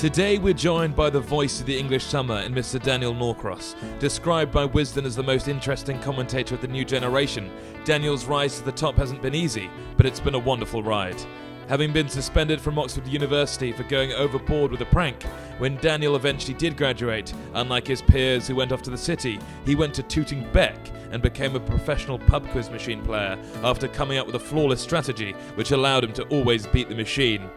Today we're joined by the voice of the English summer in Mr Daniel Norcross. Described by Wisden as the most interesting commentator of the new generation, Daniel's rise to the top hasn't been easy, but it's been a wonderful ride. Having been suspended from Oxford University for going overboard with a prank, when Daniel eventually did graduate, unlike his peers who went off to the city, he went to Tooting Bec and became a professional pub quiz machine player after coming up with a flawless strategy which allowed him to always beat the machine.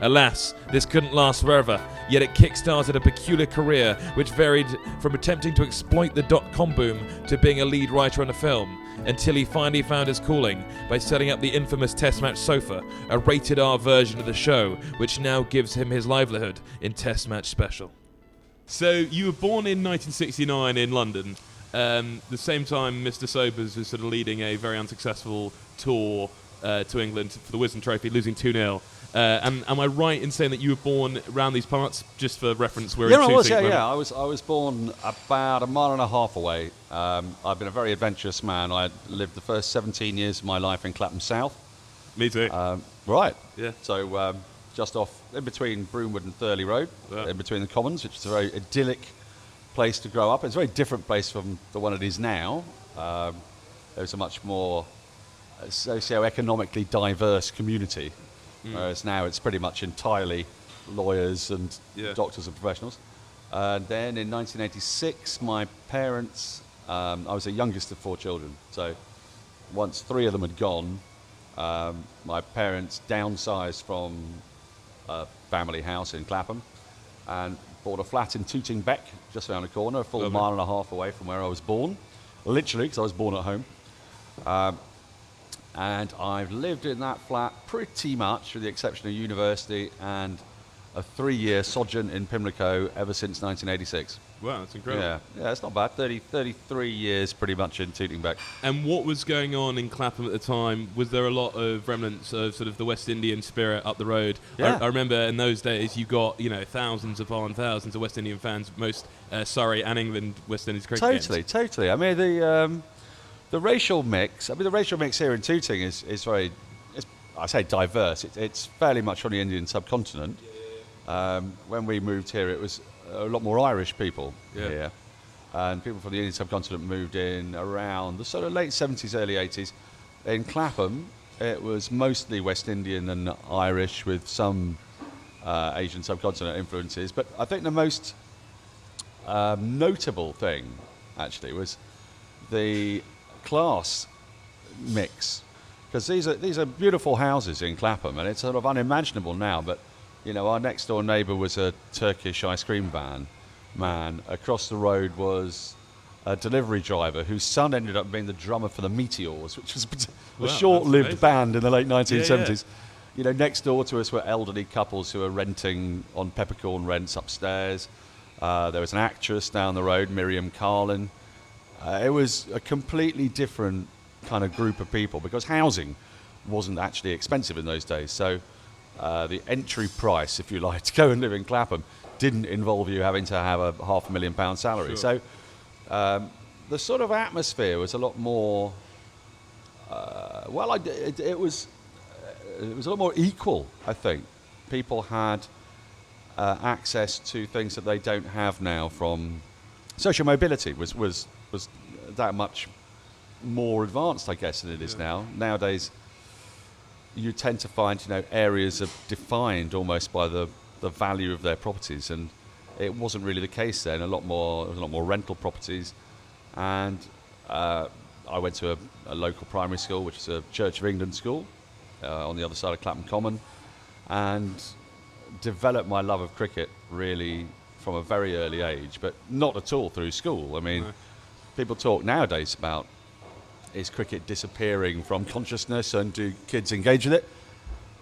Alas, this couldn't last forever, yet it kick-started a peculiar career which varied from attempting to exploit the dot-com boom to being a lead writer on a film, until he finally found his calling by setting up the infamous Test Match Sofa, a rated R version of the show, which now gives him his livelihood in Test Match Special. So, you were born in 1969 in London. The same time Mr Sobers was sort of leading a very unsuccessful tour to England for the Wisden Trophy, losing 2-0. And am I right in saying that you were born around these parts? Just for reference, we're in Tooting. I was born about a mile and a half away. I've been a very adventurous man. I lived the first 17 years of my life in Clapham South. Me too. Right. Yeah. So just off in between Broomwood and Thurley Road, in between the Commons, which is a very idyllic place to grow up. It's a very different place from the one it is now. There's a much more socio-economically diverse community. Whereas now it's pretty much entirely lawyers and doctors and professionals. And then in 1986, my parents, I was the youngest of 4 children, so once 3 of them had gone, my parents downsized from a family house in Clapham and bought a flat in Tooting Bec, just around the corner, a full mile and a half away from where I was born, literally, because I was born at home. And I've lived in that flat pretty much, with the exception of university and a 3-year sojourn in Pimlico ever since 1986. Wow, that's incredible. Yeah, it's not bad. 33 years pretty much in Tooting Bec. And what was going on in Clapham at the time? Was there a lot of remnants of sort of the West Indian spirit up the road? Yeah. I remember in those days you got, thousands upon thousands of West Indian fans, most Surrey and England West Indies cricket games. Totally. I mean, the racial mix. I mean, the racial mix here in Tooting is very, I say diverse. It's fairly much on the Indian subcontinent. When we moved here, it was a lot more Irish people here, and people from the Indian subcontinent moved in around the sort of late 70s, early 80s. In Clapham, it was mostly West Indian and Irish with some Asian subcontinent influences. But I think the most notable thing, actually, was the class mix, because these are beautiful houses in Clapham, and it's sort of unimaginable now, but our next door neighbour was a Turkish ice cream man. Across the road was a delivery driver whose son ended up being the drummer for the Meteors, which was a short-lived band in the late 1970s. Next door to us were elderly couples who were renting on peppercorn rents upstairs. There was an actress down the road, Miriam Carlin. It was a completely different kind of group of people, because housing wasn't actually expensive in those days. So the entry price, if you like, to go and live in Clapham didn't involve you having to have a £500,000 salary. Sure. So the sort of atmosphere was a lot more, it was a lot more equal, I think. People had access to things that they don't have now. From social mobility was that much more advanced, I guess, than it is now. Nowadays, you tend to find, areas are defined almost by the value of their properties, and it wasn't really the case then. There was a lot more rental properties, and I went to a local primary school, which is a Church of England school on the other side of Clapham Common, and developed my love of cricket really from a very early age, but not at all through school. I mean, people talk nowadays about, is cricket disappearing from consciousness and do kids engage with it?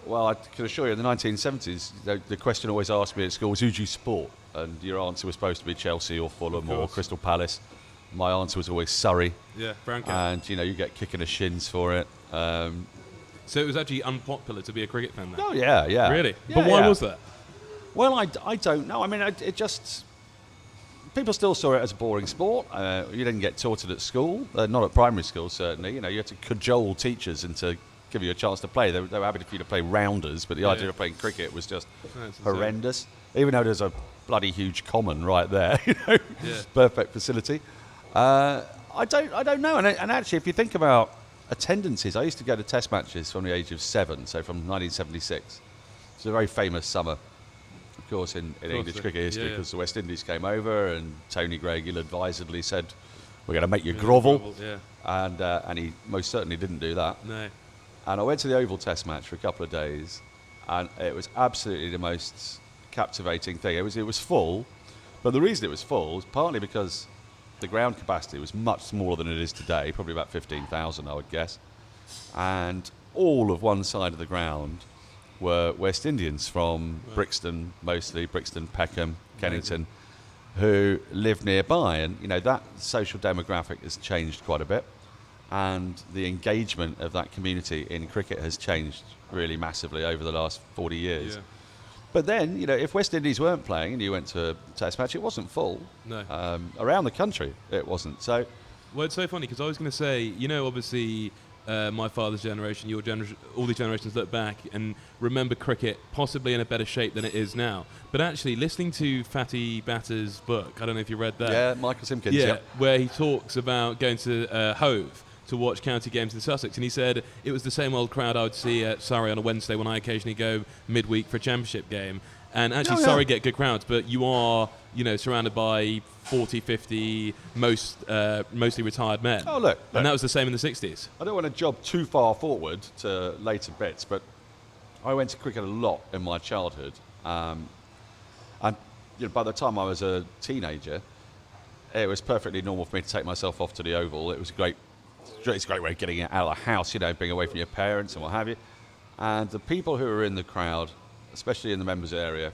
Well, I can assure you, in the 1970s, the question always asked me at school was, who do you support? And your answer was supposed to be Chelsea or Fulham or Crystal Palace. My answer was always Surrey. Yeah, brown cap. And, you get kick in the shins for it. So it was actually unpopular to be a cricket fan then? Oh, yeah. Really? Yeah, but why was that? Well, I don't know. I mean, it just... People still saw it as a boring sport. You didn't get taught it at school, not at primary school, certainly. You had to cajole teachers into give you a chance to play. They were happy for you to play rounders, but the idea of playing cricket was just horrendous. Even though there's a bloody huge common right there, perfect facility. I don't know. And actually, if you think about attendances, I used to go to test matches from the age of 7, so from 1976. It's a very famous summer, of course, in English cricket history, because the West Indies came over and Tony Greig ill-advisedly said, "We're going to make you grovel." And he most certainly didn't do that. No. And I went to the Oval Test match for a couple of days, and it was absolutely the most captivating thing. It was full, but the reason it was full was partly because the ground capacity was much smaller than it is today, probably about 15,000, I would guess. And all of one side of the ground were West Indians from Brixton, mostly Brixton, Peckham, Kennington, who lived nearby. And, that social demographic has changed quite a bit. And the engagement of that community in cricket has changed really massively over the last 40 years. Yeah. But then, if West Indies weren't playing and you went to a test match, it wasn't full. No. Around the country, it wasn't. So, well, it's so funny because I was going to say, obviously, my father's generation, your generation, all these generations look back and remember cricket possibly in a better shape than it is now. But actually, listening to Fatty Batter's book, I don't know if you read that. Yeah, Michael Simpkins. Yeah, where he talks about going to Hove to watch county games in Sussex, and he said it was the same old crowd I would see at Surrey on a Wednesday when I occasionally go midweek for a championship game. And actually, Surrey get good crowds, but you are, surrounded by 40, 50, mostly retired men. Oh, look. And that was the same in the 60s. I don't want to job too far forward to later bits, but I went to cricket a lot in my childhood. And by the time I was a teenager, it was perfectly normal for me to take myself off to the Oval. It's a great way of getting out of the house, being away from your parents and what have you. And the people who were in the crowd, especially in the members area,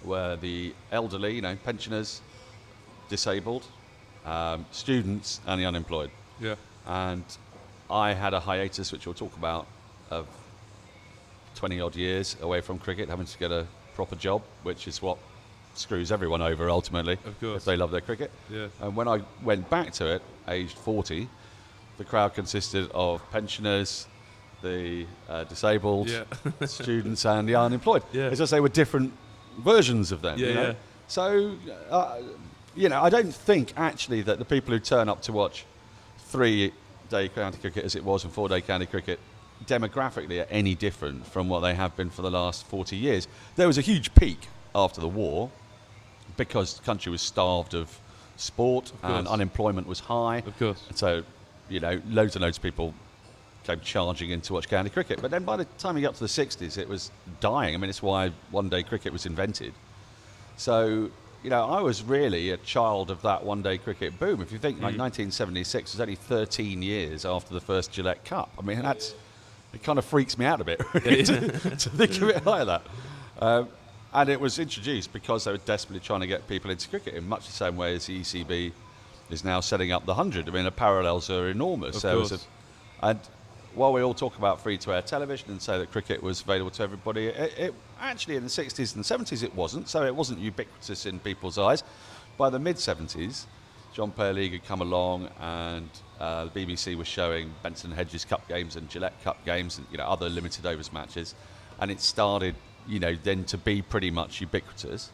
were the elderly, pensioners, disabled, students, and the unemployed. Yeah. And I had a hiatus, which we'll talk about, of 20-odd years away from cricket, having to get a proper job, which is what screws everyone over ultimately, of course, if they love their cricket. Yeah. And when I went back to it, aged 40, the crowd consisted of pensioners, the disabled, students, and the unemployed. Yeah. As I say, were different versions of them. Yeah. So, I don't think actually that the people who turn up to watch 3-day county cricket as it was and 4-day county cricket demographically are any different from what they have been for the last 40 years. There was a huge peak after the war because the country was starved of sport and unemployment was high. Of course. So, loads and loads of people came charging in to watch county cricket. But then by the time you got to the 60s, it was dying. I mean, it's why one-day cricket was invented. So, I was really a child of that one-day cricket boom. If you think, 1976 was only 13 years after the first Gillette Cup. I mean, it kind of freaks me out a bit really, to think of it like that. And it was introduced because they were desperately trying to get people into cricket in much the same way as the ECB is now setting up the 100. I mean, the parallels are enormous. And while we all talk about free-to-air television and say that cricket was available to everybody, it actually in the 60s and 70s it wasn't. So it wasn't ubiquitous in people's eyes. By the mid-70s, John Player League had come along and the BBC was showing Benson Hedges Cup games and Gillette Cup games and other limited overs matches. And it started then to be pretty much ubiquitous.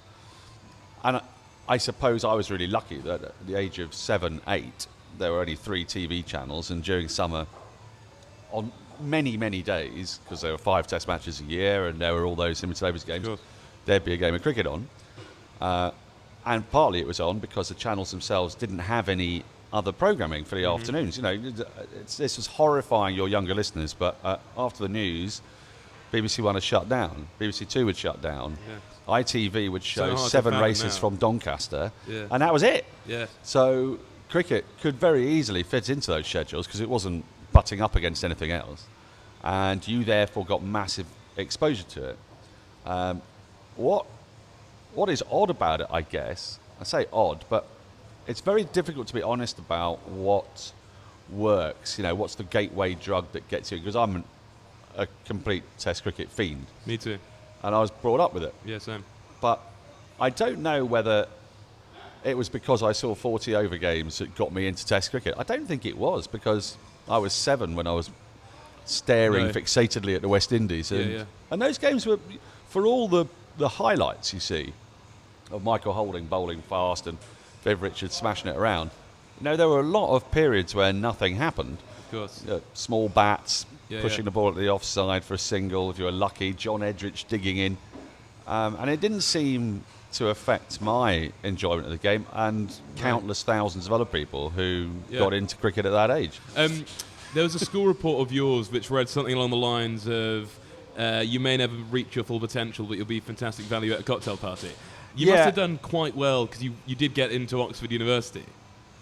And I suppose I was really lucky that at the age of 7, 8, there were only 3 TV channels, and during summer, on many, many days, because there were 5 test matches a year and there were all those limited overs games, there'd be a game of cricket on. And partly it was on because the channels themselves didn't have any other programming for the afternoons. This was horrifying your younger listeners, but after the news, BBC One had shut down, BBC Two would shut down, ITV would show 7 races from Doncaster, and that was it. Yeah. So cricket could very easily fit into those schedules because it wasn't butting up against anything else, and you therefore got massive exposure to it. What is odd about it, I guess, I say odd, but it's very difficult to be honest about what works, what's the gateway drug that gets you, because I'm a complete test cricket fiend. Me too. And I was brought up with it. Yeah, same. But I don't know whether it was because I saw 40 over games that got me into test cricket. I don't think it was, because I was 7 when I was staring fixatedly at the West Indies. And those games were, for all the highlights you see of Michael Holding bowling fast and Viv Richards smashing it around, there were a lot of periods where nothing happened. Of course. Small bats, pushing the ball at the offside for a single, if you were lucky, John Edrich digging in. And it didn't seem to affect my enjoyment of the game and countless thousands of other people who got into cricket at that age. There was a school report of yours which read something along the lines of, you may never reach your full potential, but you'll be fantastic value at a cocktail party. You must have done quite well, because you did get into Oxford University.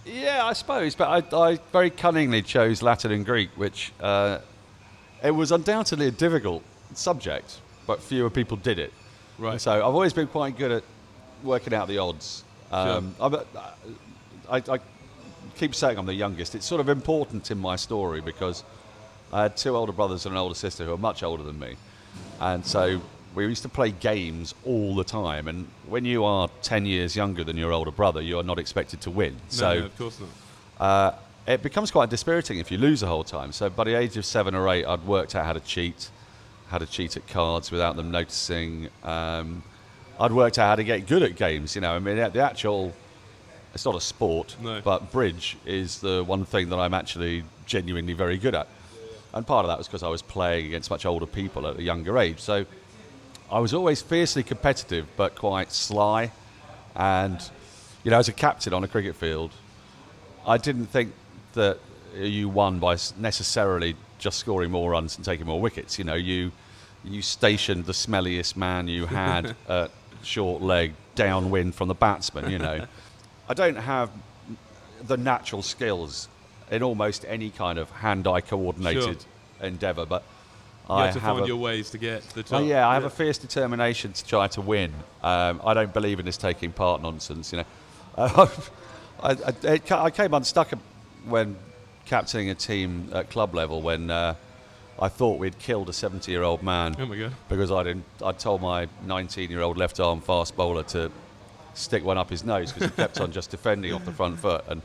Yeah, I suppose, but I very cunningly chose Latin and Greek, which it was undoubtedly a difficult subject, but fewer people did it. Right. So I've always been quite good at working out the odds. I keep saying I'm the youngest. It's sort of important in my story because I had 2 older brothers and an older sister who are much older than me. And so we used to play games all the time. And when you are 10 years younger than your older brother, you are not expected to win. No, of course not. It becomes quite dispiriting if you lose the whole time. So by the age of 7 or 8, I'd worked out how to cheat at cards without them noticing. I'd worked out how to get good at games. I mean, the actual... It's not a sport, but bridge is the one thing that I'm actually genuinely very good at. And part of that was because I was playing against much older people at a younger age. So I was always fiercely competitive, but quite sly. And, as a captain on a cricket field, I didn't think that you won by necessarily just scoring more runs and taking more wickets. You stationed the smelliest man you had at short leg downwind from the batsman, I don't have the natural skills in almost any kind of hand-eye coordinated endeavour, but you have to find your ways to get to the top. I have a fierce determination to try to win. I don't believe in this taking part nonsense. I came unstuck when captaining a team at club level when I thought we'd killed a 70-year-old man. Oh my God! Because I'd told my 19-year-old left-arm fast bowler to stick one up his nose because he kept on just defending off the front foot, and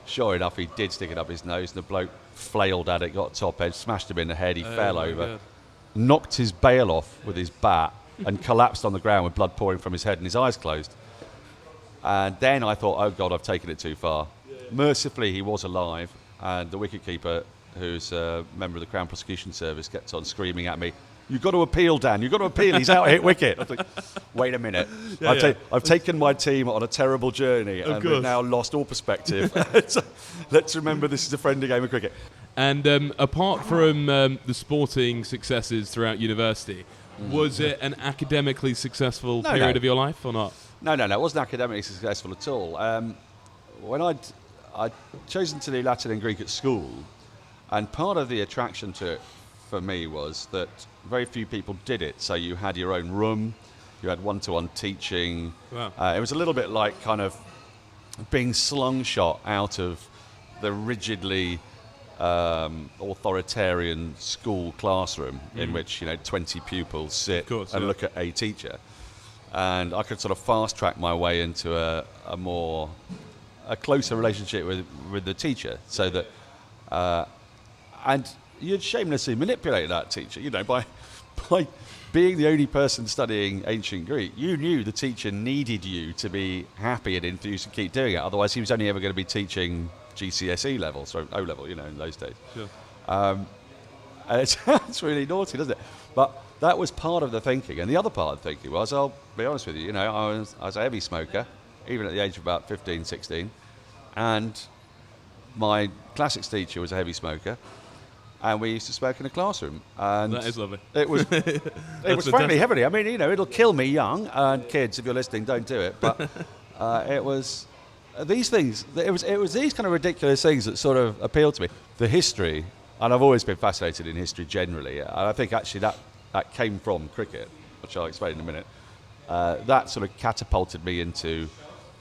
sure enough he did stick it up his nose, and the bloke flailed at it, got top edge, smashed him in the head, he fell over, God. Knocked his bail off with his bat and collapsed on the ground with blood pouring from his head and his eyes closed. And then I thought, oh God, I've taken it too far. Mercifully he was alive, and the wicketkeeper, who's a member of the Crown Prosecution Service, kept on screaming at me, "You've got to appeal, Dan. You've got to appeal. He's out hit wicket." I was like, wait a minute. I've taken my team on a terrible journey, and we've now lost all perspective. So let's remember this is a friendly game of cricket. And apart from the sporting successes throughout university, was it an academically successful period of your life or not? No. It wasn't academically successful at all. When I'd chosen to do Latin and Greek at school, and part of the attraction to it for me was that very few people did it. So you had your own room, you had one-to-one teaching. Wow. It was a little bit like kind of being slung-shot out of the rigidly authoritarian school classroom in which 20 pupils sit and look at a teacher. And I could sort of fast-track my way into a closer relationship with the teacher, so that and you'd shamelessly manipulate that teacher, by being the only person studying ancient Greek. You knew the teacher needed you to be happy and enthused and keep doing it. Otherwise, he was only ever going to be teaching GCSE level, so O level, in those days. Sure. And it sounds really naughty, doesn't it? But that was part of the thinking. And the other part of the thinking was, I'll be honest with you, I was a heavy smoker, even at the age of about 15, 16. And my classics teacher was a heavy smoker. And we used to smoke in the classroom. And that is lovely. It was frankly heavily. I mean, it'll kill me young. And kids, if you're listening, don't do it. But it was these things. It was these kind of ridiculous things that sort of appealed to me. The history, and I've always been fascinated in history generally. And I think actually that came from cricket, which I'll explain in a minute. That sort of catapulted me into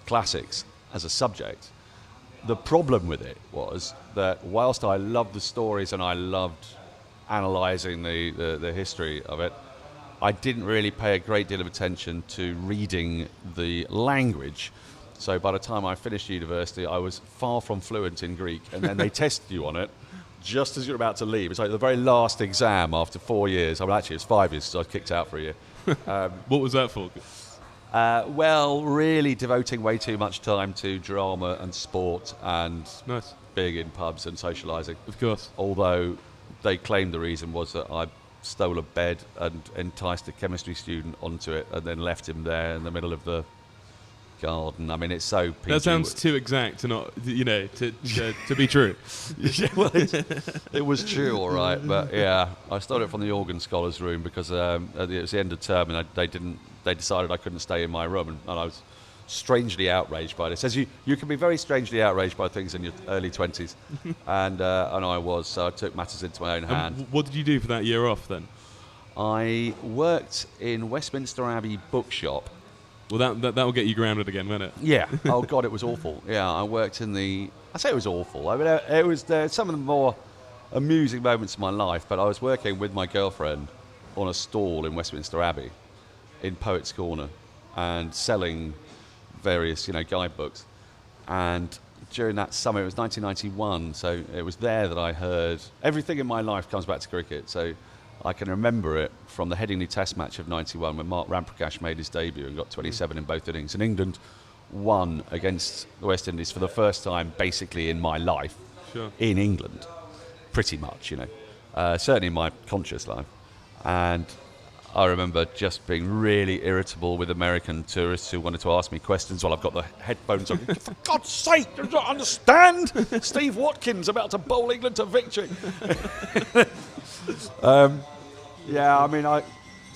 classics as a subject. The problem with it was that whilst I loved the stories and I loved analysing the history of it, I didn't really pay a great deal of attention to reading the language. So by the time I finished university, I was far from fluent in Greek, and then they tested you on it just as you're about to leave. It's like the very last exam after 4 years. I mean, actually, it was 5 years, so I was kicked out for a year. What was that for? Well, really devoting way too much time to drama and sport and Nice. being in pubs and socialising. Of course. Although they claimed the reason was that I stole a bed and enticed a chemistry student onto it and then left him there in the middle of the garden. I mean, it's so PG. That sounds too exact to not, to be true. Yeah, well, it was true, all right. But yeah, I stole it from the organ scholars' room because it was the end of term and they decided I couldn't stay in my room, and I was strangely outraged by this. As you can be very strangely outraged by things in your early 20s, and I was, so I took matters into my own hand. What did you do for that year off then? I worked in Westminster Abbey bookshop. Well, that will get you grounded again, won't it? Yeah. Oh God, it was awful. Yeah, I worked in the. I say it was awful. I mean, it was some of the more amusing moments of my life. But I was working with my girlfriend on a stall in Westminster Abbey, in Poets' Corner, and selling various, guidebooks. And during that summer, it was 1991, so it was there that I heard everything in my life comes back to cricket. So I can remember it from the Headingley Test match of 91 when Mark Ramprakash made his debut and got 27 in both innings. And England won against the West Indies for the first time, basically, in my life, Sure. in England, pretty much, certainly in my conscious life. And I remember just being really irritable with American tourists who wanted to ask me questions while I've got the headphones on. For God's sake, do you not understand? Steve Watkins about to bowl England to victory. Yeah, I mean,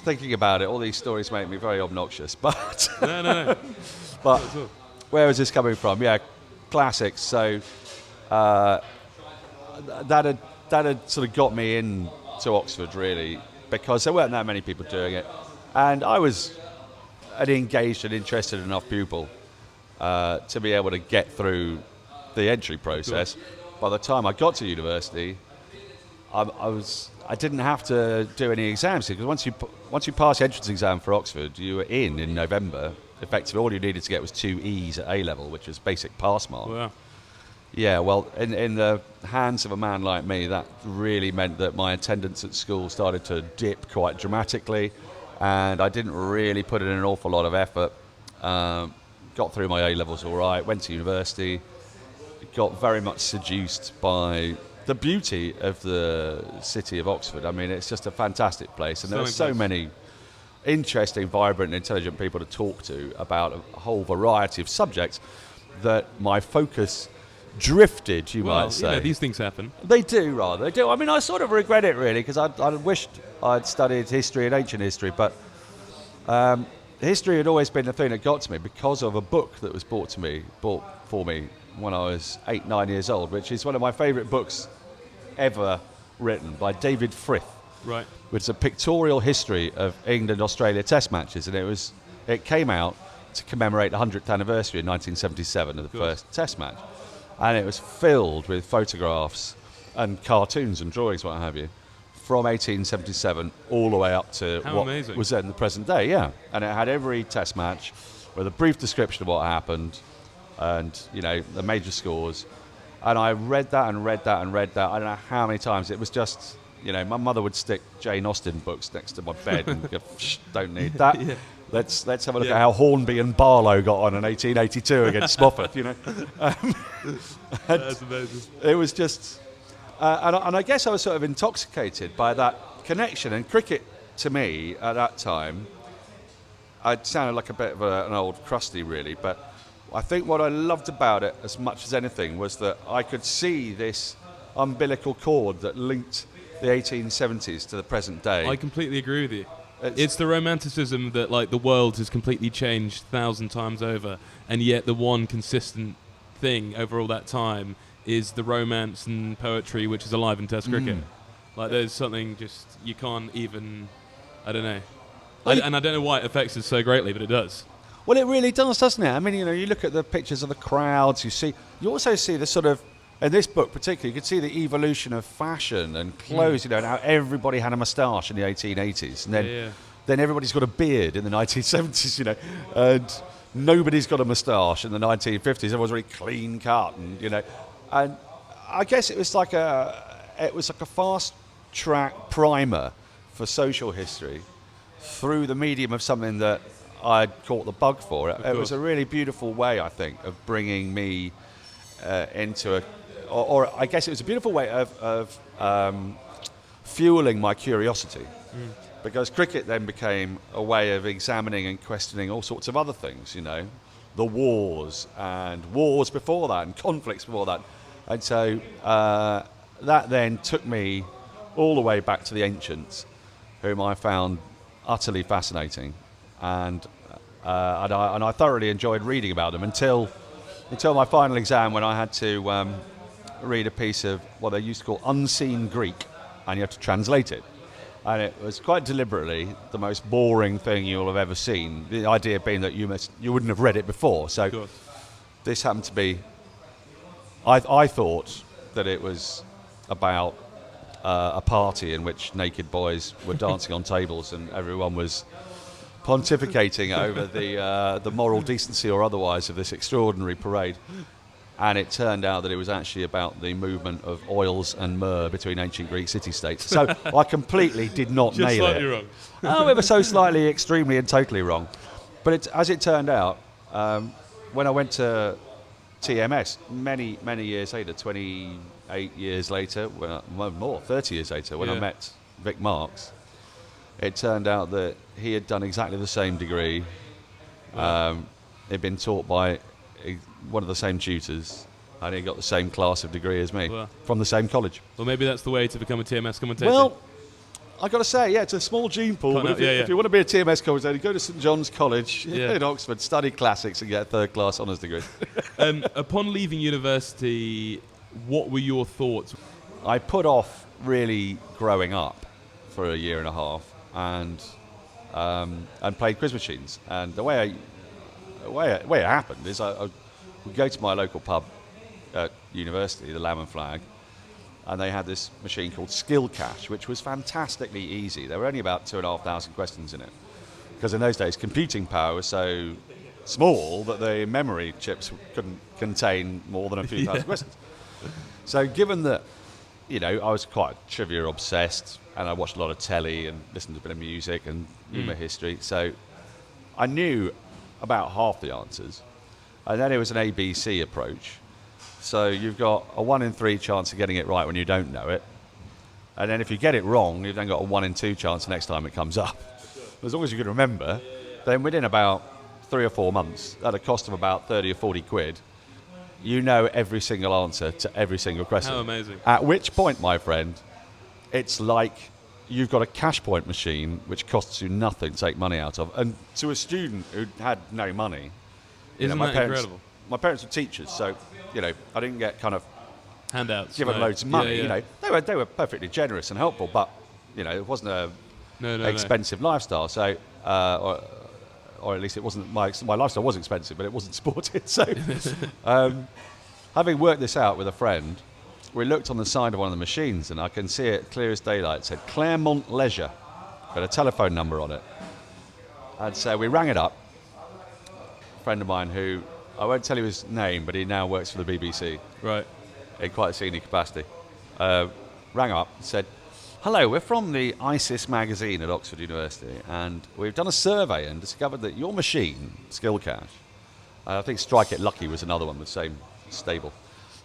thinking about it, all these stories make me very obnoxious. But No. but where is this coming from? Yeah, classics. So that had sort of got me into Oxford, really, because there weren't that many people doing it, and I was an engaged and interested enough pupil to be able to get through the entry process. By the time I got to university, I didn't have to do any exams, because once you pass the entrance exam for Oxford, you were in November. Effectively, all you needed to get was 2 E's at A level, which is basic pass mark. Wow. Yeah, well, in the hands of a man like me, that really meant that my attendance at school started to dip quite dramatically, and I didn't really put in an awful lot of effort. Got through my A levels all right, went to university, got very much seduced by the beauty of the city of Oxford. I mean, it's just a fantastic place, and there are so many interesting, vibrant, and intelligent people to talk to about a whole variety of subjects that my focus drifted, you might say. These things happen. They do, rather. They do. I mean, I sort of regret it, really, because I wished I'd studied history and ancient history, but history had always been the thing that got to me because of a book that was bought for me when I was 8, 9 years old, which is one of my favourite books ever written, by David Frith. Right. Which is a pictorial history of England-Australia Test matches, and it came out to commemorate the 100th anniversary in 1977 of the first Test match, and it was filled with photographs and cartoons and drawings, what have you, from 1877 all the way up to How what amazing. was in the present day. Yeah, and it had every Test match with a brief description of what happened, and the major scores. And I read that and read that and read that. I don't know how many times. It was just, my mother would stick Jane Austen books next to my bed and go, shh, don't need that. Yeah. Let's have a look at how Hornby and Barlow got on in 1882 against Spofford, That's amazing. It was just... and I guess I was sort of intoxicated by that connection. And cricket, to me, at that time, I sounded like a bit of an old crusty, really, but I think what I loved about it as much as anything was that I could see this umbilical cord that linked the 1870s to the present day. I completely agree with you. It's the romanticism that the world has completely changed 1,000 times over, and yet the one consistent thing over all that time is the romance and poetry which is alive in Test cricket. There's something just you can't even... I don't know. And I don't know why it affects us so greatly, but it does. Well, it really does, doesn't it? I mean, you look at the pictures of the crowds, you also see the sort of, in this book particularly, you could see the evolution of fashion and clothes, and how everybody had a moustache in the 1880s, and then everybody's got a beard in the 1970s, and nobody's got a moustache in the 1950s. Everyone's very clean cut, and I guess it was like it was like a fast track primer for social history through the medium of something that I'd caught the bug for. It was a really beautiful way, I think, of bringing me into or I guess it was a beautiful way of fueling my curiosity. Because cricket then became a way of examining and questioning all sorts of other things, the wars and wars before that and conflicts before that. And so that then took me all the way back to the ancients, whom I found utterly fascinating. And I thoroughly enjoyed reading about them until my final exam, when I had to read a piece of what they used to call unseen Greek, and you have to translate it. And it was quite deliberately the most boring thing you'll have ever seen. The idea being that you wouldn't have read it before. So this happened to be. I thought that it was about a party in which naked boys were dancing on tables and everyone was pontificating over the moral decency or otherwise of this extraordinary parade. And it turned out that it was actually about the movement of oils and myrrh between ancient Greek city-states. So I completely did not nail it. Just slightly wrong. Oh, ever so slightly, extremely and totally wrong. But as it turned out, when I went to TMS many, many years later, 28 years later, 30 years later, when I met Vic Marks, it turned out that he had done exactly the same degree. He'd been taught by one of the same tutors, and he got the same class of degree as me from the same college. Well, maybe that's the way to become a TMS commentator. Well, I got to say, it's a small gene pool. But if you want to be a TMS commentator, go to St John's College in Oxford, study classics, and get a third-class honours degree. Upon leaving university, what were your thoughts? I put off really growing up for a year and a half, and played quiz machines. And the way it happened is I would go to my local pub at university, the Lamb and Flag, and they had this machine called Skill Cache, which was fantastically easy. There were only about 2,500 questions in it, because in those days computing power was so small that the memory chips couldn't contain more than a few thousand questions. So given that, I was quite trivia obsessed, and I watched a lot of telly and listened to a bit of music and humour history, so I knew about half the answers. And then it was an ABC approach. So you've got a 1 in 3 chance of getting it right when you don't know it. And then if you get it wrong, you've then got a 1 in 2 chance the next time it comes up. As long as you can remember, then within about 3 or 4 months, at a cost of about 30 or 40 quid, you know every single answer to every single question. How amazing. At which point, my friend, it's like you've got a cash point machine which costs you nothing to take money out of. And to a student who had no money, Isn't that incredible? My parents were teachers, so I didn't get kind of handouts, given loads of money. They were perfectly generous and helpful, but it wasn't a expensive lifestyle. So, or at least it wasn't my lifestyle was expensive, but it wasn't sported. So, having worked this out with a friend, we looked on the side of one of the machines, and I can see it clear as daylight. It said Claremont Leisure, got a telephone number on it, and so we rang it up. A friend of mine who, I won't tell you his name, but he now works for the BBC. Right. In quite a senior capacity. Rang up and said, "Hello, we're from the ISIS magazine at Oxford University, and we've done a survey and discovered that your machine, Skill Cache, I think Strike It Lucky was another one with the same stable,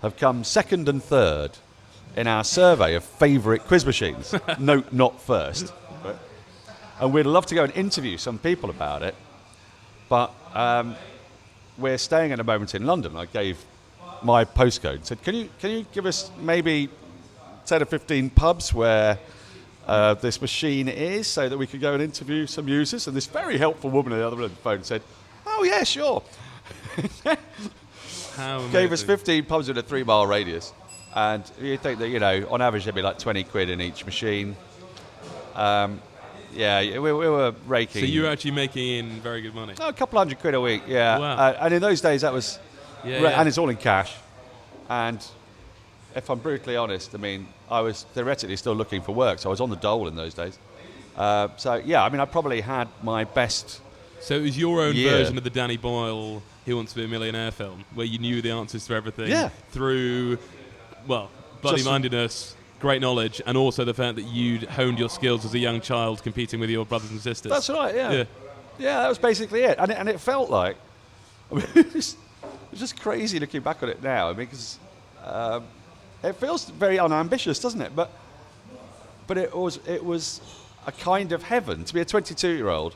have come second and third in our survey of favourite quiz machines. Note, not first. Right? And we'd love to go and interview some people about it, but we're staying at the moment in London." I gave my postcode. Said, "Can you give us maybe 10 or 15 pubs where this machine is, so that we could go and interview some users?" And this very helpful woman on the other end of the phone said, "Oh yeah, sure." Gave us 15 pubs in a 3-mile radius, and you think that on average there'd be like 20 quid in each machine. We were raking. So you were actually making in very good money? A couple hundred quid a week, yeah. Wow. And in those days that was, and it's all in cash. And if I'm brutally honest, I was theoretically still looking for work, so I was on the dole in those days. I probably had my best. So it was your own version of the Danny Boyle Who Wants to Be a Millionaire film, where you knew the answers to everything through, bloody-mindedness. great knowledge, and also the fact that you'd honed your skills as a young child competing with your brothers and sisters. That's right, yeah. Yeah, that was basically it. And it felt like, I mean, it's just crazy looking back on it now. I mean, because it feels very unambitious, doesn't it? But it was a kind of heaven to be a 22-year-old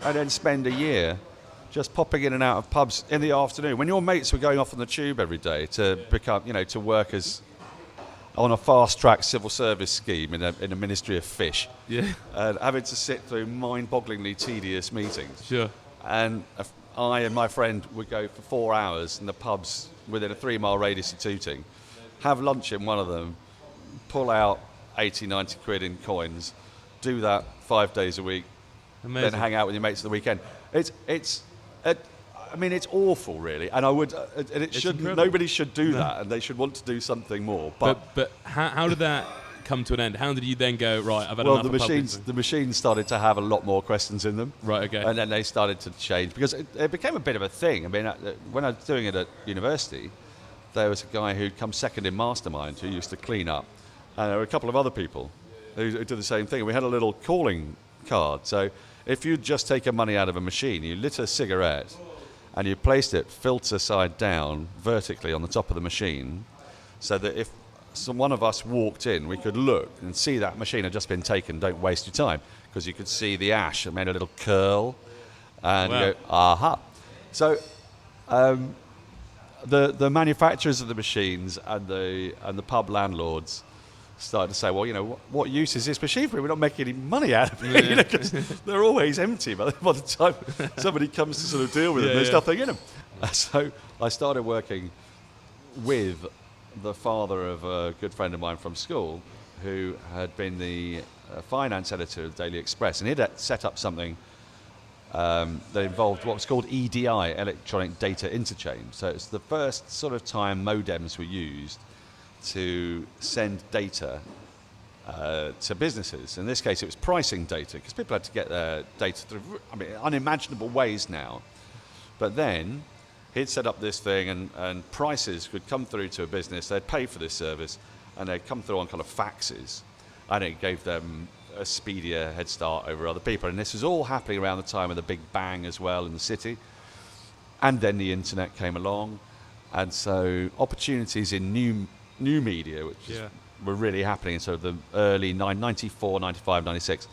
and then spend a year just popping in and out of pubs in the afternoon when your mates were going off on the tube every day to become, to work as on a fast-track civil service scheme in a Ministry of Fish. Yeah. And having to sit through mind-bogglingly tedious meetings. Sure. And I and my friend would go for 4 hours in the pubs within a 3-mile radius of Tooting, have lunch in one of them, pull out 80, 90 quid in coins, do that 5 days a week, Amazing. then hang out with your mates at the weekend. It's awful, really, and I would, and it shouldn't. Incredible. Nobody should do that, and they should want to do something more. But how did that come to an end? How did you then go, right, I've had well, enough the machines started to have a lot more questions in them. Right, okay. And then they started to change because it became a bit of a thing. I mean, when I was doing it at university, there was a guy who'd come second in Mastermind who used to clean up, and there were a couple of other people who did the same thing. We had a little calling card, so if you just take money out of a machine, you lit a cigarette, and you placed it filter side down vertically on the top of the machine, so that if one of us walked in, we could look and see that machine had just been taken. Don't waste your time, because you could see the ash. It made a little curl, and wow. you go, aha. So the manufacturers of the machines and the pub landlords started to say, well, what use is this machine for? We're not making any money out of it, because they're always empty by the time somebody comes to sort of deal with them. There's nothing in them. So I started working with the father of a good friend of mine from school, who had been the finance editor of the Daily Express, and he'd set up something that involved what was called EDI, electronic data interchange. So it's the first sort of time modems were used to send data to businesses. In this case, it was pricing data, because people had to get their data through unimaginable ways now. But then he'd set up this thing, and prices could come through to a business. They'd pay for this service, and they'd come through on kind of faxes, and it gave them a speedier head start over other people. And this was all happening around the time of the Big Bang as well in the city. And then the internet came along, and so opportunities in new media, which were really happening in sort of the early 94, 95, 96.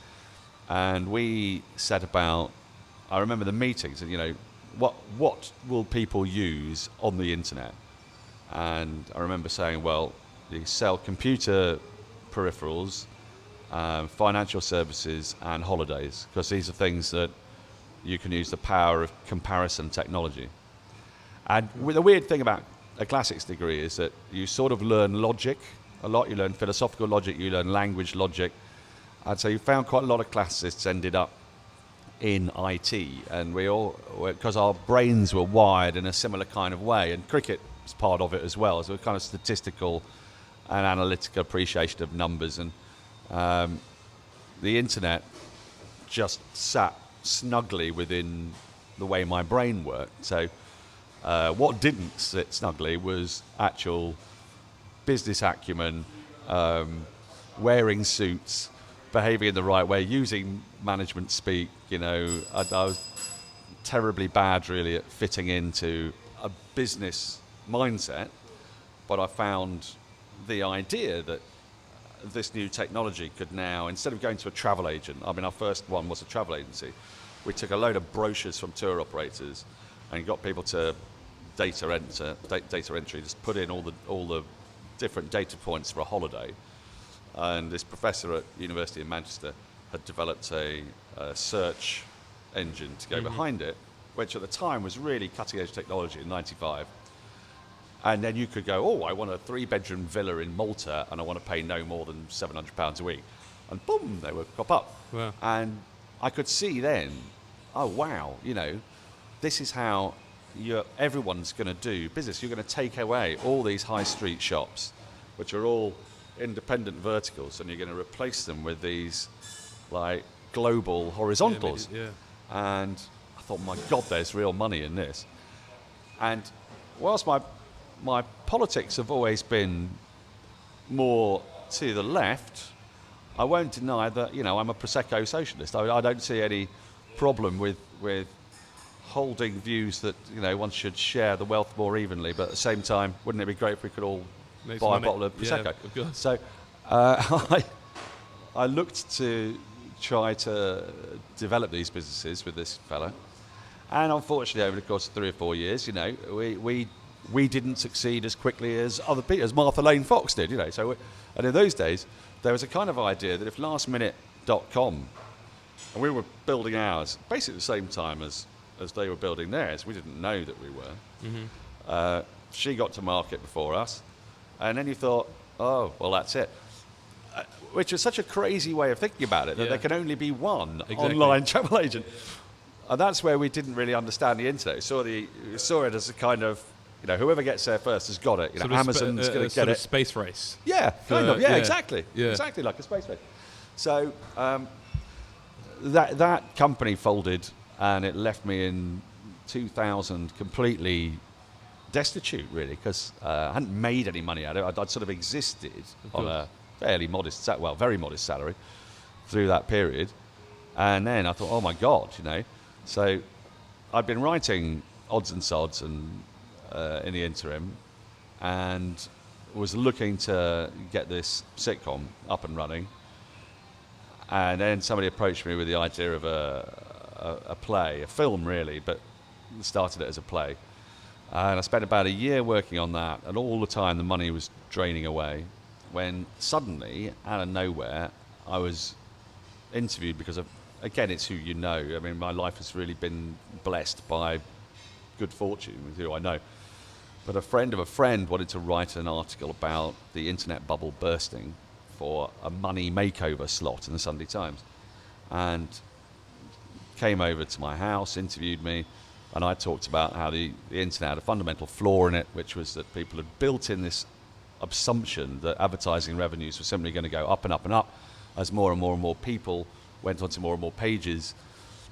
And we set about, I remember the meetings, and what will people use on the internet? And I remember saying, well, you sell computer peripherals, financial services, and holidays, because these are things that you can use the power of comparison technology. And the weird thing about a classics degree is that you sort of learn logic a lot. You learn philosophical logic, you learn language logic. And so you found quite a lot of classicists ended up in IT, and we all, because our brains were wired in a similar kind of way, and cricket was part of it as well, so a kind of statistical and analytical appreciation of numbers. And the internet just sat snugly within the way my brain worked. So what didn't sit snugly was actual business acumen, wearing suits, behaving in the right way, using management speak. I was terribly bad, really, at fitting into a business mindset, but I found the idea that this new technology could now, instead of going to a travel agent, our first one was a travel agency, we took a load of brochures from tour operators and got people to data entry, just put in all the different data points for a holiday. And this professor at University of Manchester had developed a search engine to go behind it, which at the time was really cutting-edge technology in 95. And then you could go, I want a 3-bedroom villa in Malta, and I want to pay no more than £700 a week. And boom, they would crop up. Wow. And I could see then, this is how everyone's going to do business. You're going to take away all these high street shops, which are all independent verticals, and you're going to replace them with these like global horizontals. And I thought, my God, there's real money in this. And whilst my politics have always been more to the left, I won't deny that, I'm a Prosecco socialist. I don't see any problem with holding views that, one should share the wealth more evenly, but at the same time, wouldn't it be great if we could all Make buy a some money. bottle of Prosecco? Yeah, of course. So I looked to try to develop these businesses with this fella. And unfortunately, over the course of 3 or 4 years, we didn't succeed as quickly as other people, as Martha Lane Fox did, So, and in those days, there was a kind of idea that if lastminute.com, and we were building ours basically at the same time as they were building theirs, we didn't know that we were. She got to market before us, and then you thought, oh, well, that's it. Which is such a crazy way of thinking about it, that there can only be one online travel agent. And that's where we didn't really understand the internet. We saw it as a kind of, whoever gets there first has got it. Amazon's going to get it. Space race. Yeah, kind of. Yeah, exactly. Yeah. Exactly like a space race. So that company folded, and it left me in 2000 completely destitute, really, because I hadn't made any money out of it. I'd sort of existed on a fairly modest, very modest salary through that period. And then I thought, oh my God, So I'd been writing odds and sods and in the interim, and was looking to get this sitcom up and running. And then somebody approached me with the idea of a play, a film really, but started it as a play. And I spent about a year working on that, and all the time the money was draining away, when suddenly, out of nowhere, I was interviewed because of, again, it's who you know. I mean, my life has really been blessed by good fortune with who I know. But a friend of a friend wanted to write an article about the internet bubble bursting for a money makeover slot in the Sunday Times. And came over to my house, interviewed me, and I talked about how the internet had a fundamental flaw in it, which was that people had built in this assumption that advertising revenues were simply going to go up and up and up as more and more and more people went onto more and more pages.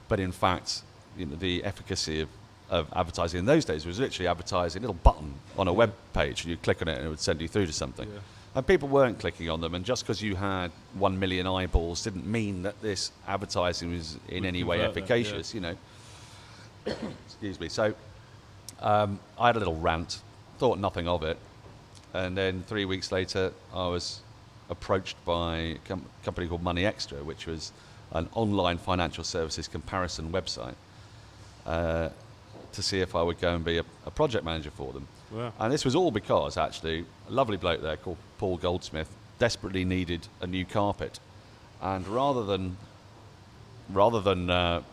But in fact, the efficacy of advertising in those days was literally advertising a little button on a web page, and you'd click on it and it would send you through to something. Yeah. And people weren't clicking on them, and just because you had 1 million eyeballs didn't mean that this advertising was in any way efficacious, Excuse me. So I had a little rant, thought nothing of it, and then 3 weeks later I was approached by a company called Money Extra, which was an online financial services comparison website, to see if I would go and be a project manager for them. Wow. And this was all because, actually, a lovely bloke there called Paul Goldsmith desperately needed a new carpet. And rather than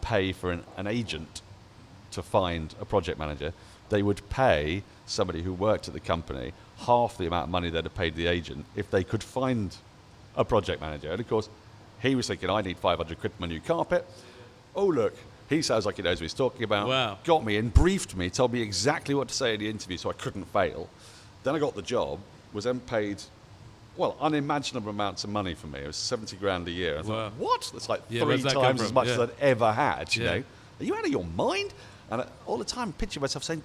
pay for an agent to find a project manager, they would pay somebody who worked at the company half the amount of money they'd have paid the agent if they could find a project manager. And of course, he was thinking, I need 500 quid for my new carpet. Oh, look, he sounds like he knows what he's talking about. Wow. Got me in, briefed me, told me exactly what to say in the interview so I couldn't fail. Then I got the job, was then paid, unimaginable amounts of money for me. It was 70 grand a year. I thought, what? That's like 3 times as much as I'd ever had, you know. Are you out of your mind? And all the time picturing myself saying,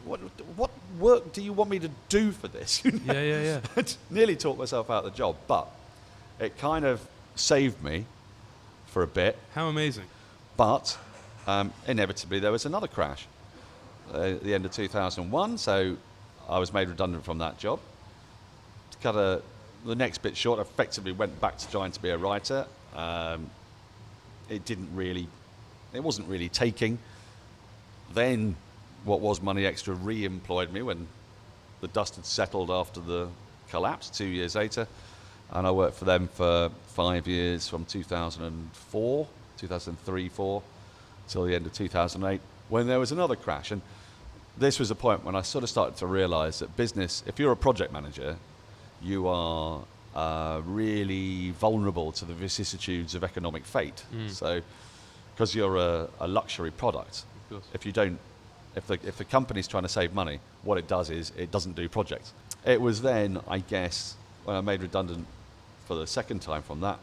what work do you want me to do for this? Yeah. I'd nearly talked myself out of the job, but it kind of saved me for a bit. How amazing. But inevitably there was another crash at the end of 2001, so I was made redundant from that job. To cut the next bit short, I effectively went back to trying to be a writer. It wasn't really taking. Then what was Money Extra re-employed me when the dust had settled after the collapse 2 years later, and I worked for them for 5 years, from 2003, 2004 till the end of 2008, when there was another crash. And this was a point when I sort of started to realize that business, if you're a project manager, you are really vulnerable to the vicissitudes of economic fate. So, because you're a luxury product, if the company's trying to save money, what it does is it doesn't do projects. It was then, I guess, when I made redundant for the second time from that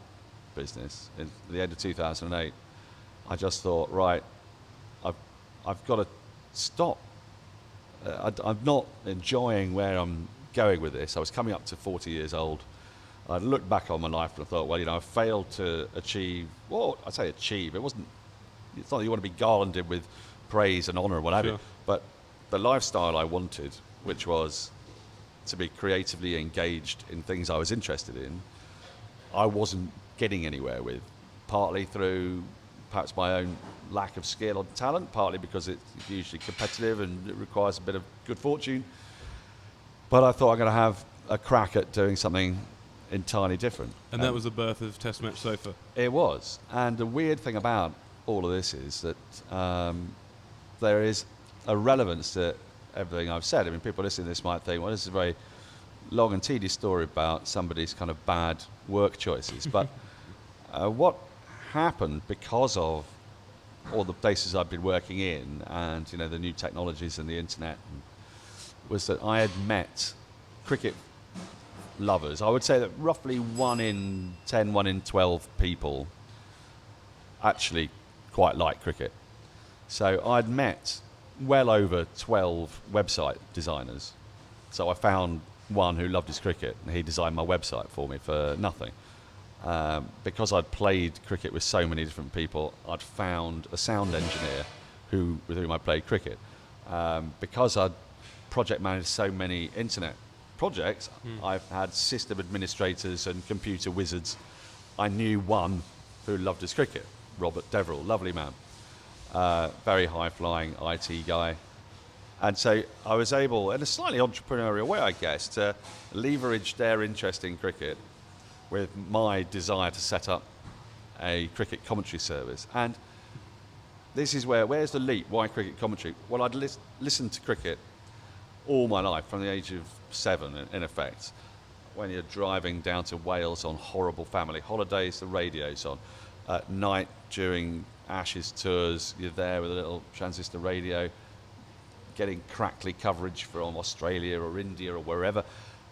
business in the end of 2008, I just thought, right, I've got to stop. I'm not enjoying where I'm going with this. I was coming up to 40 years old. I looked back on my life and I thought, well, I failed to achieve. Well, I say achieve. It's not that you want to be garlanded with praise and honour and what have you, but the lifestyle I wanted, which was to be creatively engaged in things I was interested in, I wasn't getting anywhere with, partly through perhaps my own lack of skill or talent, partly because it's usually competitive and it requires a bit of good fortune. But I thought I'm going to have a crack at doing something entirely different. And that was the birth of Test Match Sofa. It was. And the weird thing about all of this is that there is a relevance to everything I've said. I mean, people listening to this might think, well, this is a very long and tedious story about somebody's kind of bad work choices. But what happened because of all the places I've been working in and, the new technologies and the internet was that I had met cricket lovers. I would say that roughly 1 in 10, 1 in 12 people actually quite like cricket. So I'd met well over 12 website designers. So I found one who loved his cricket, and he designed my website for me for nothing. Because I'd played cricket with so many different people, I'd found a sound engineer with whom I played cricket. Because I'd project managed so many internet projects, I've had system administrators and computer wizards. I knew one who loved his cricket, Robert Deverell, lovely man, very high-flying IT guy. And so I was able, in a slightly entrepreneurial way, I guess, to leverage their interest in cricket with my desire to set up a cricket commentary service. And this is where's the leap? Why cricket commentary? Well, I'd listened to cricket all my life, from the age of 7, in effect. When you're driving down to Wales on horrible family holidays, the radio's on. At night, during Ashes tours, you're there with a little transistor radio, getting crackly coverage from Australia or India or wherever.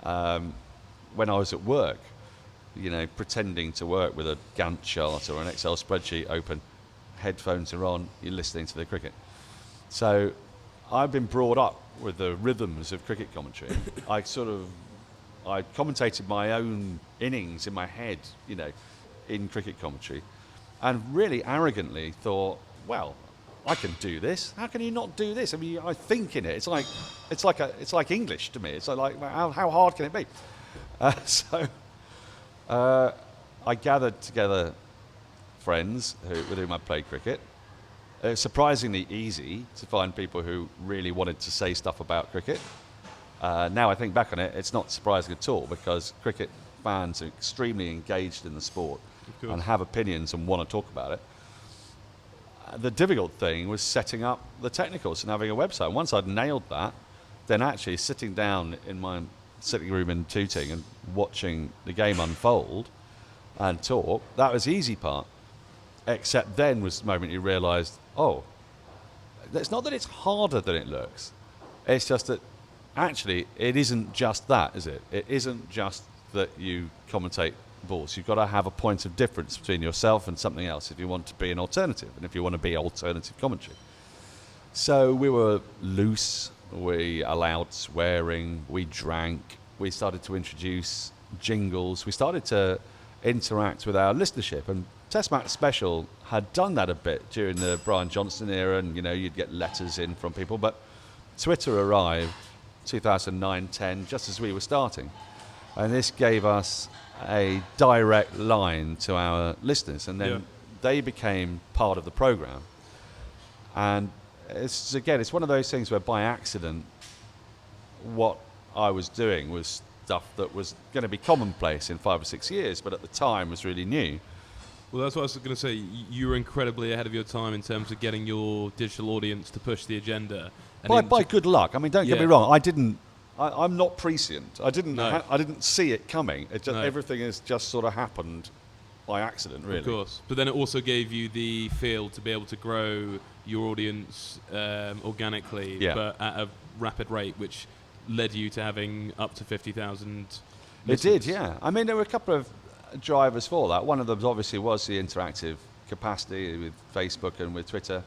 When I was at work, pretending to work with a Gantt chart or an Excel spreadsheet open, headphones are on, you're listening to the cricket. So I've been brought up with the rhythms of cricket commentary. I commentated my own innings in my head, in cricket commentary, and really arrogantly thought, well, I can do this. How can you not do this? I mean, I think in it. It's like English to me. It's like how hard can it be? So I gathered together friends with whom I played cricket. It was surprisingly easy to find people who really wanted to say stuff about cricket. Now I think back on it, it's not surprising at all, because cricket fans are extremely engaged in the sport and have opinions and want to talk about it. The difficult thing was setting up the technicals and having a website. Once I'd nailed that, then actually sitting down in my sitting room in Tooting and watching the game unfold and talk, that was the easy part. Except then was the moment you realised, it's not that it's harder than it looks. It's just that actually it isn't just that, is it? It isn't just that you commentate balls. You've got to have a point of difference between yourself and something else if you want to be an alternative and if you want to be alternative commentary. So we were loose, we allowed swearing, we drank, we started to introduce jingles, we started to interact with our listenership, and Test Match Special had done that a bit during the Brian Johnson era, and you'd get letters in from people, but Twitter arrived 2009-10 just as we were starting, and this gave us a direct line to our listeners, and then they became part of the program. And it's one of those things where by accident what I was doing was stuff that was going to be commonplace in 5 or 6 years, but at the time was really new. Well, that's what I was going to say. You were incredibly ahead of your time in terms of getting your digital audience to push the agenda. And by good luck. I mean, don't get me wrong. I'm not prescient. I didn't see it coming. Everything has just sort of happened by accident, really. Of course. But then it also gave you the feel to be able to grow your audience organically, but at a rapid rate, which led you to having up to 50,000 It did, yeah. I mean, there were a couple of drivers for that. One of them obviously was the interactive capacity with Facebook and with Twitter,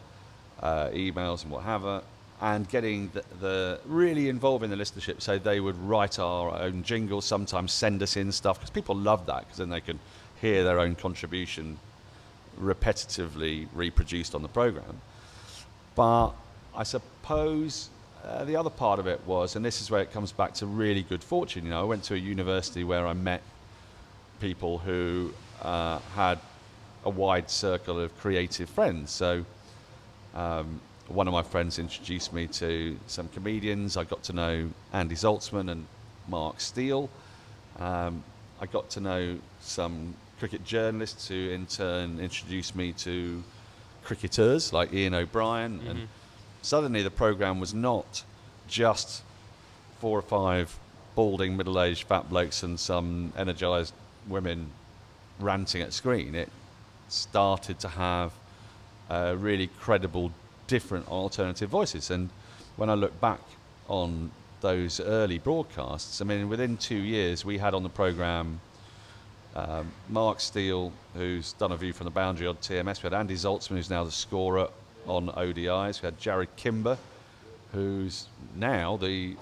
emails and what have you. and getting the really involving the listenership, so they would write our own jingles, sometimes send us in stuff, because people love that, because then they can hear their own contribution repetitively reproduced on the program. But I suppose the other part of it was, and this is where it comes back to really good fortune, you know, I went to a university where I met people who had a wide circle of creative friends. So one of my friends introduced me to some comedians. I got to know Andy Zaltzman and Mark Steele. I got to know some cricket journalists who in turn introduced me to cricketers like Ian O'Brien. And suddenly the programme was not just 4 or 5 balding middle-aged fat blokes and some energised women ranting at screen. It started to have really credible, different alternative voices. And when I look back on those early broadcasts, I mean, within 2 years we had on the programme Mark Steele, who's done A View from the Boundary on TMS. We had Andy Zaltzman, who's now the scorer on ODIs. We had Jared Kimber, who's now the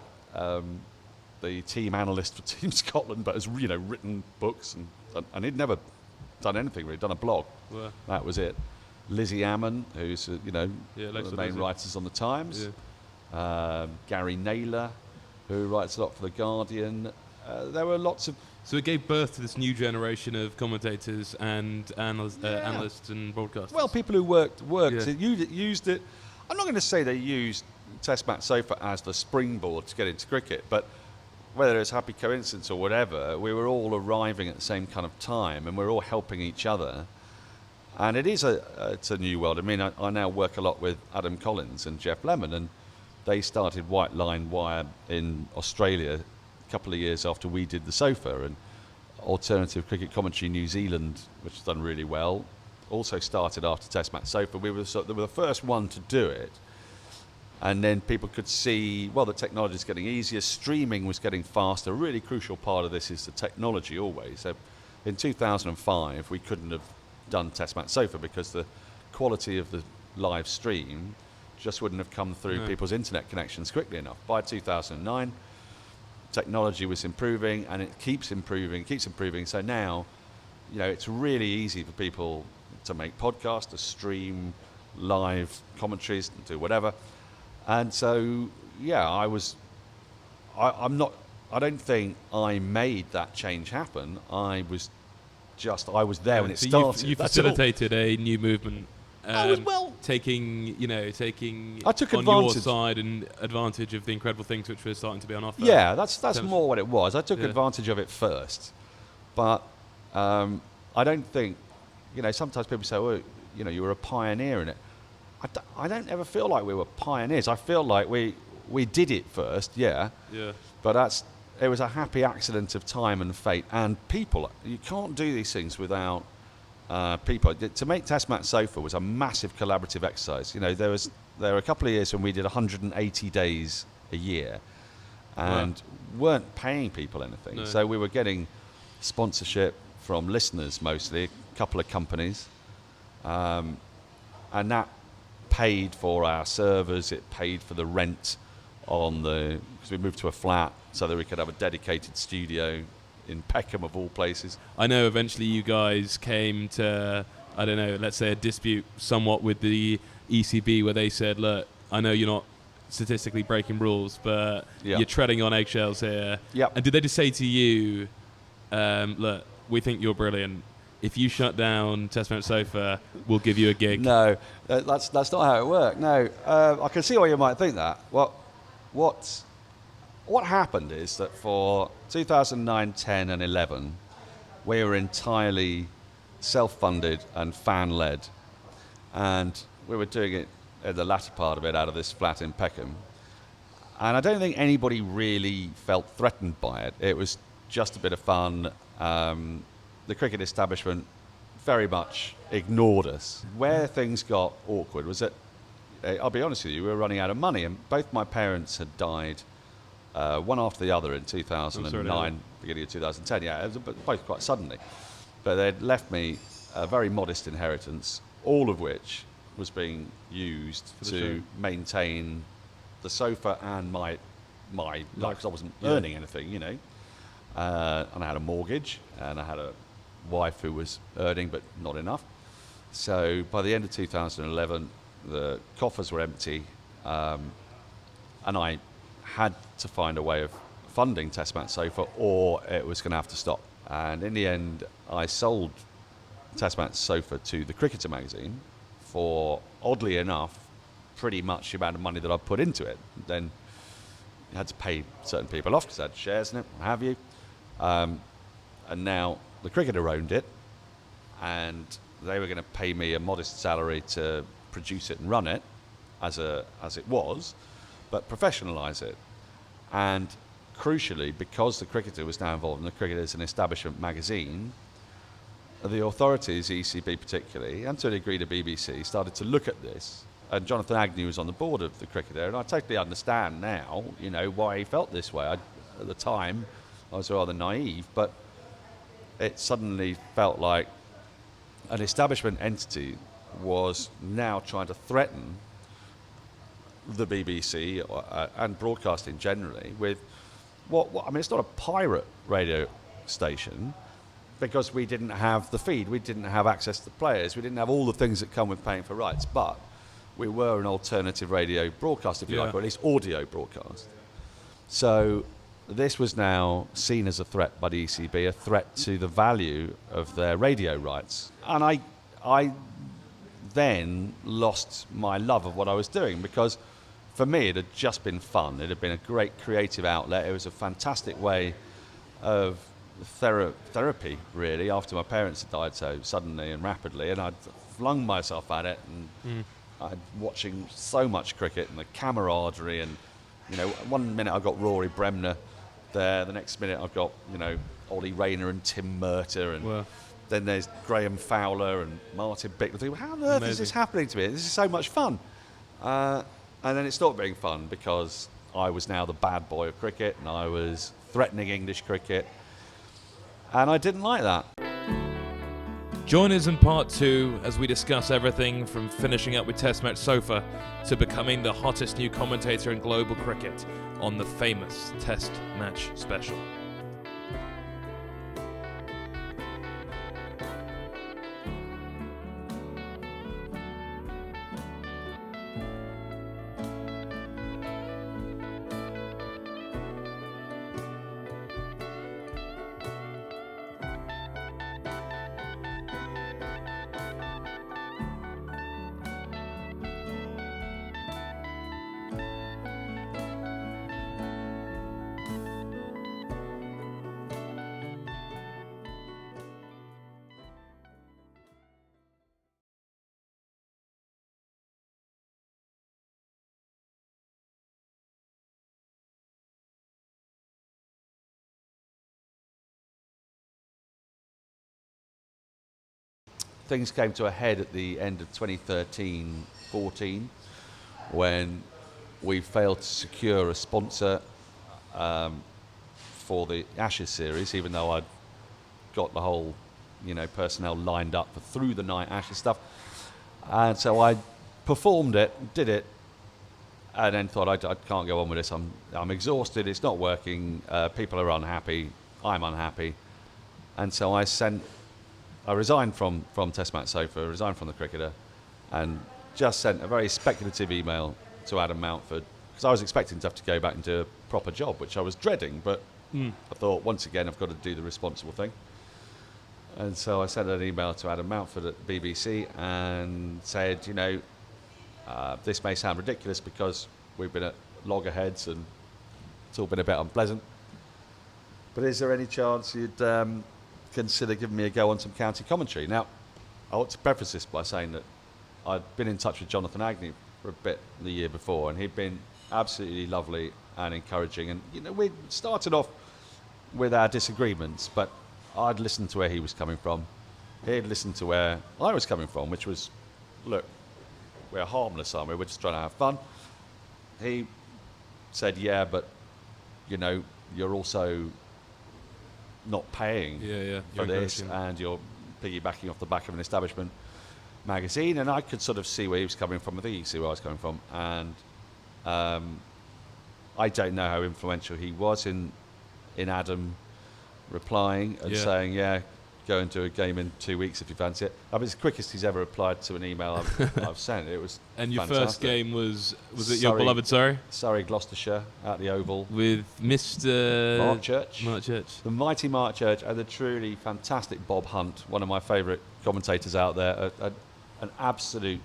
team analyst for Team Scotland, but has written books and he'd never done anything really, done a blog. Wow. That was it. Lizzie Ammon, who's one of the main writers on the Times. Yeah. Gary Naylor, who writes a lot for the Guardian. There were lots of. So it gave birth to this new generation of commentators and analysts and broadcasters. Well, people who worked Yeah. used it. I'm not going to say they used Test Match Sofa as the springboard to get into cricket, but whether it's happy coincidence or whatever, we were all arriving at the same kind of time, and we're all helping each other. And it's a new world. I mean, I now work a lot with Adam Collins and Jeff Lemon, and they started White Line Wire in Australia a couple of years after we did the Sofa, and Alternative Cricket Commentary New Zealand, which has done really well, also started after Test Match Sofa. They were the first one to do it. And then people could see, well, the technology is getting easier, streaming was getting faster. A really crucial part of this is the technology always. So in 2005, we couldn't have done Test Match Sofa because the quality of the live stream just wouldn't have come through people's internet connections quickly enough. By 2009, technology was improving, and it keeps improving. So now, it's really easy for people to make podcasts, to stream live commentaries, and do whatever. And so, I don't think I made that change happen. I was there when it started. You facilitated a new movement. Taking I took on advantage. your side and advantage of the incredible things which were starting to be on offer. Yeah, that's more what it was. I took advantage of it first, but I don't think, sometimes people say, well, you were a pioneer in it. I don't ever feel like we were pioneers. I feel like we did it first, but it was a happy accident of time and fate and people. You can't do these things without people. To make Test Match Sofa was a massive collaborative exercise. There were a couple of years when we did 180 days a year and weren't paying people anything. No. So we were getting sponsorship from listeners mostly, a couple of companies, and that paid for our servers. It paid for the rent because we moved to a flat so that we could have a dedicated studio in Peckham of all places. I know eventually you guys came to, I don't know, let's say a dispute somewhat with the ECB where they said, look, I know you're not statistically breaking rules, but you're treading on eggshells here. Yep. And did they just say to you, look, we think you're brilliant. If you shut down Test Match Sofa, we'll give you a gig? No, that's not how it worked. No, I can see why you might think that. What happened is that for 2009, 10 and 11, we were entirely self-funded and fan-led. And we were doing it in the latter part of it out of this flat in Peckham. And I don't think anybody really felt threatened by it. It was just a bit of fun. The cricket establishment very much ignored us. Where things got awkward was that, I'll be honest with you, we were running out of money, and both my parents had died one after the other in 2009, beginning of 2010. Yeah, it was both quite suddenly. But they'd left me a very modest inheritance, all of which was being used to maintain the sofa and my life, because I wasn't earning anything, you know. And I had a mortgage, and I had a wife who was earning but not enough. So by the end of 2011, the coffers were empty, and I had to find a way of funding Test Match Sofa, or it was going to have to stop. And in the end, I sold Test Match Sofa to the Cricketer magazine for, oddly enough, pretty much the amount of money that I put into it. Then you had to pay certain people off because I had shares in it, what have you. And now the Cricketer owned it, and they were going to pay me a modest salary to produce it and run it as it was, but professionalise it. And crucially, because the Cricketer was now involved, and the Cricketer is an establishment magazine, the authorities, ECB particularly, and to a degree the BBC, started to look at this. And Jonathan Agnew was on the board of the Cricketer, and I totally understand now, you know, why he felt this way. At the time, I was rather naive, but it suddenly felt like an establishment entity was now trying to threaten the BBC and broadcasting generally with what I mean, it's not a pirate radio station, because we didn't have the feed, we didn't have access to the players, we didn't have all the things that come with paying for rights, but we were an alternative radio broadcast, if you like, or at least audio broadcast. So this was now seen as a threat by the ECB, a threat to the value of their radio rights. And I then lost my love of what I was doing, because for me it had just been fun. It had been a great creative outlet. It was a fantastic way of therapy, really, after my parents had died so suddenly and rapidly, and I'd flung myself at it, and I'd watching so much cricket and the camaraderie, and you know, one minute I've got Rory Bremner there, the next minute I've got, you know, Ollie Rayner and Tim Murter, and then there's Graham Fowler and Martin Bickler. How on earth is this happening to me? This is so much fun. And then it stopped being fun, because I was now the bad boy of cricket, and I was threatening English cricket, and I didn't like that. Join us in part 2 as we discuss everything from finishing up with Test Match Sofa to becoming the hottest new commentator in global cricket on the famous Test Match Special. Things came to a head at the end of 2013-14 when we failed to secure a sponsor for the Ashes series, even though I'd got the whole, you know, personnel lined up for through the night Ashes stuff. And so I performed it, did it, and then thought I can't go on with this. I'm exhausted. It's not working. People are unhappy. I'm unhappy. And so I resigned from Test Match Sofa, resigned from the Cricketer, and just sent a very speculative email to Adam Mountford, because I was expecting to have to go back and do a proper job, which I was dreading, but I thought, once again, I've got to do the responsible thing. And so I sent an email to Adam Mountford at the BBC and said, you know, this may sound ridiculous because we've been at loggerheads and it's all been a bit unpleasant, but is there any chance you'd consider giving me a go on some county commentary? Now, I want to preface this by saying that I'd been in touch with Jonathan Agnew for a bit the year before, and he'd been absolutely lovely and encouraging. And, you know, we started off with our disagreements, but I'd listened to where he was coming from. He'd listened to where I was coming from, which was, look, we're harmless, aren't we? We're just trying to have fun. He said, yeah, but, you know, you're also not paying for this, and you're piggybacking off the back of an establishment magazine. And I could sort of see where he was coming from. I think he could see where I was coming from. And I don't know how influential he was in Adam replying and saying, yeah, go and do a game in 2 weeks if you fancy it. I mean, it's the quickest he's ever replied to an email I've sent. It was And your fantastic. first game was it your beloved Surrey? Surrey, Gloucestershire, at the Oval. With Mr. Mark Church. Mark Church. The mighty Mark Church and the truly fantastic Bob Hunt, one of my favourite commentators out there. An absolute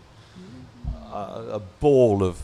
a ball of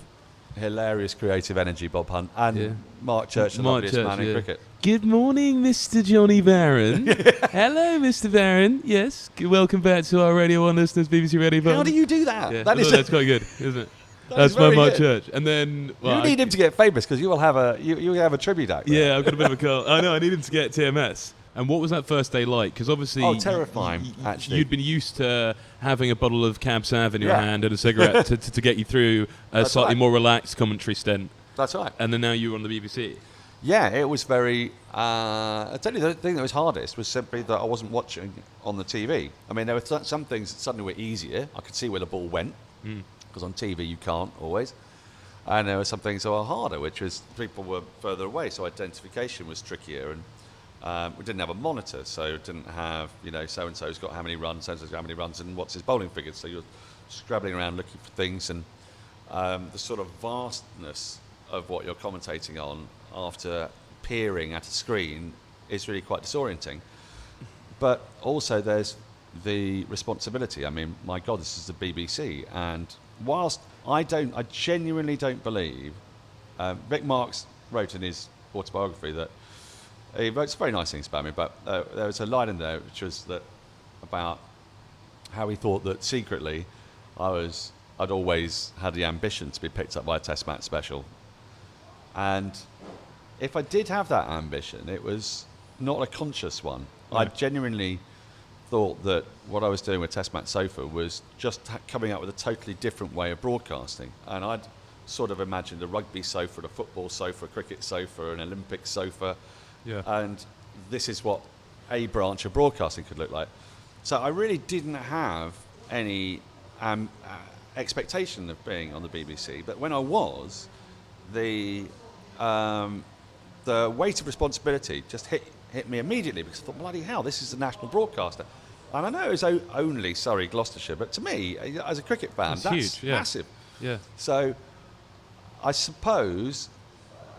hilarious creative energy, Bob Hunt. And Mark Church, the loveliest man in cricket. Good morning, Mr. Johnny Barron. Hello, Mr. Barron. Yes, welcome back to our Radio 1 listeners, BBC Radio 1. How do you do that? Yeah. That's quite good, isn't it? That's my Mark good. Church. And then... Well, you need him to get famous because you will have a tribute act. Yeah, I've got a bit of a call. I know, I need him to get TMS. And what was that first day like? Because obviously... Oh, terrifying, actually. You'd been used to having a bottle of Cab Sav in your hand and a cigarette to get you through a slightly more relaxed commentary stint. That's right. And then now you were on the BBC. Yeah, it was very... I tell you, the thing that was hardest was simply that I wasn't watching on the TV. I mean, there were some things that suddenly were easier. I could see where the ball went, because on TV you can't always. And there were some things that were harder, which was people were further away, so identification was trickier. And we didn't have a monitor, so it didn't have, so-and-so's got how many runs, so-and-so's got how many runs, and what's his bowling figure. So you're scrabbling around looking for things, and the sort of vastness of what you're commentating on after peering at a screen is really quite disorienting. But also there's the responsibility. I mean, my God, this is the BBC, and whilst I genuinely don't believe, Rick Marks wrote in his autobiography that he wrote some very nice things about me, but there was a line in there which was that about how he thought that secretly I'd always had the ambition to be picked up by a Test match special. And if I did have that ambition, it was not a conscious one. No. I genuinely thought that what I was doing with Test Match Sofa was just coming up with a totally different way of broadcasting. And I'd sort of imagined a rugby sofa, a football sofa, a cricket sofa, an Olympic sofa. Yeah. And this is what a branch of broadcasting could look like. So I really didn't have any expectation of being on the BBC. But when I was, the weight of responsibility just hit me immediately, because I thought, bloody hell, this is the national broadcaster. And I know it was only Surrey, Gloucestershire, but to me, as a cricket fan, that's huge, massive. Yeah. So I suppose,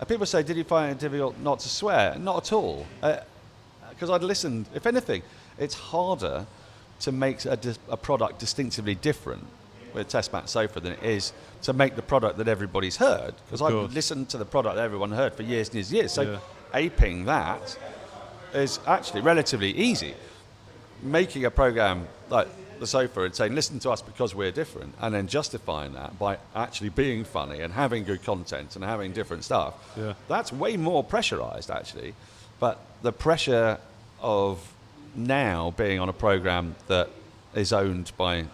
people say, did you find it difficult not to swear? Not at all. Because I'd listened. If anything, it's harder to make a product distinctively different with Test Match Sofa than it is to make the product that everybody's heard. Because I've listened to the product that everyone heard for years and years and years. So aping that is actually relatively easy. Making a programme like the Sofa and saying, listen to us because we're different, and then justifying that by actually being funny and having good content and having different stuff, that's way more pressurised, actually. But the pressure of now being on a programme that is owned by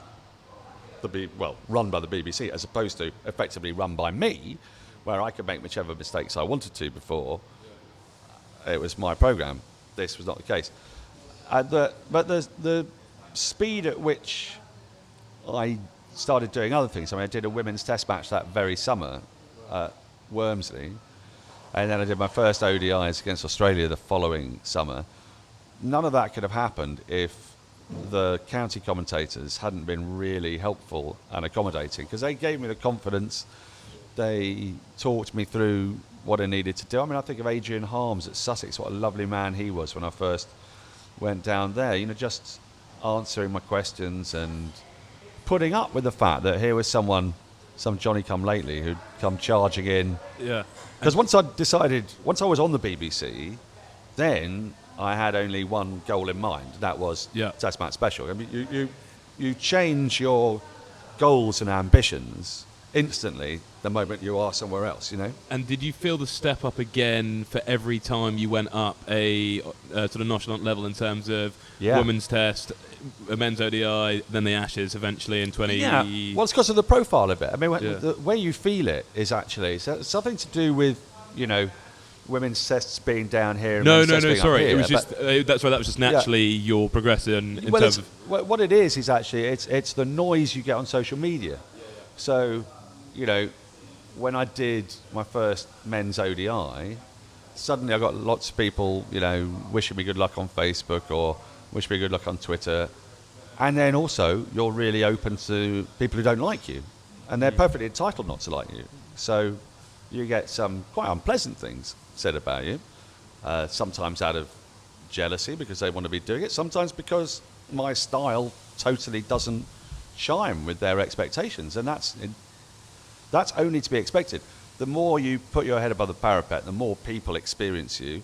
run by the BBC, as opposed to effectively run by me, where I could make whichever mistakes I wanted to before it was my programme. This was not the case. But the speed at which I started doing other things. I mean, I did a women's test match that very summer at Wormsley, and then I did my first ODIs against Australia the following summer. None of that could have happened if the county commentators hadn't been really helpful and accommodating, because they gave me the confidence. They talked me through what I needed to do. I mean, I think of Adrian Harms at Sussex, what a lovely man he was when I first went down there, just answering my questions and putting up with the fact that here was some Johnny-come-lately who'd come charging in. Yeah. Because once I was on the BBC, then I had only one goal in mind. That was Test Match Special. I mean, you change your goals and ambitions instantly the moment you are somewhere else, And did you feel the step up again for every time you went up a sort of notched level in terms of women's test, a men's ODI, then the Ashes eventually in 20... Yeah, well, it's because of the profile of it. I mean, the way you feel it is actually something to do with, women's tests being down here. And No, sorry. Here, it was just that was just naturally your progression in terms of... What it is actually it's the noise you get on social media. So, when I did my first men's ODI, suddenly I got lots of people, wishing me good luck on Facebook or wishing me good luck on Twitter. And then also, you're really open to people who don't like you. And they're perfectly entitled not to like you. So you get some quite unpleasant things said about you, sometimes out of jealousy because they want to be doing it, sometimes because my style totally doesn't chime with their expectations. And that's only to be expected. The more you put your head above the parapet, the more people experience you,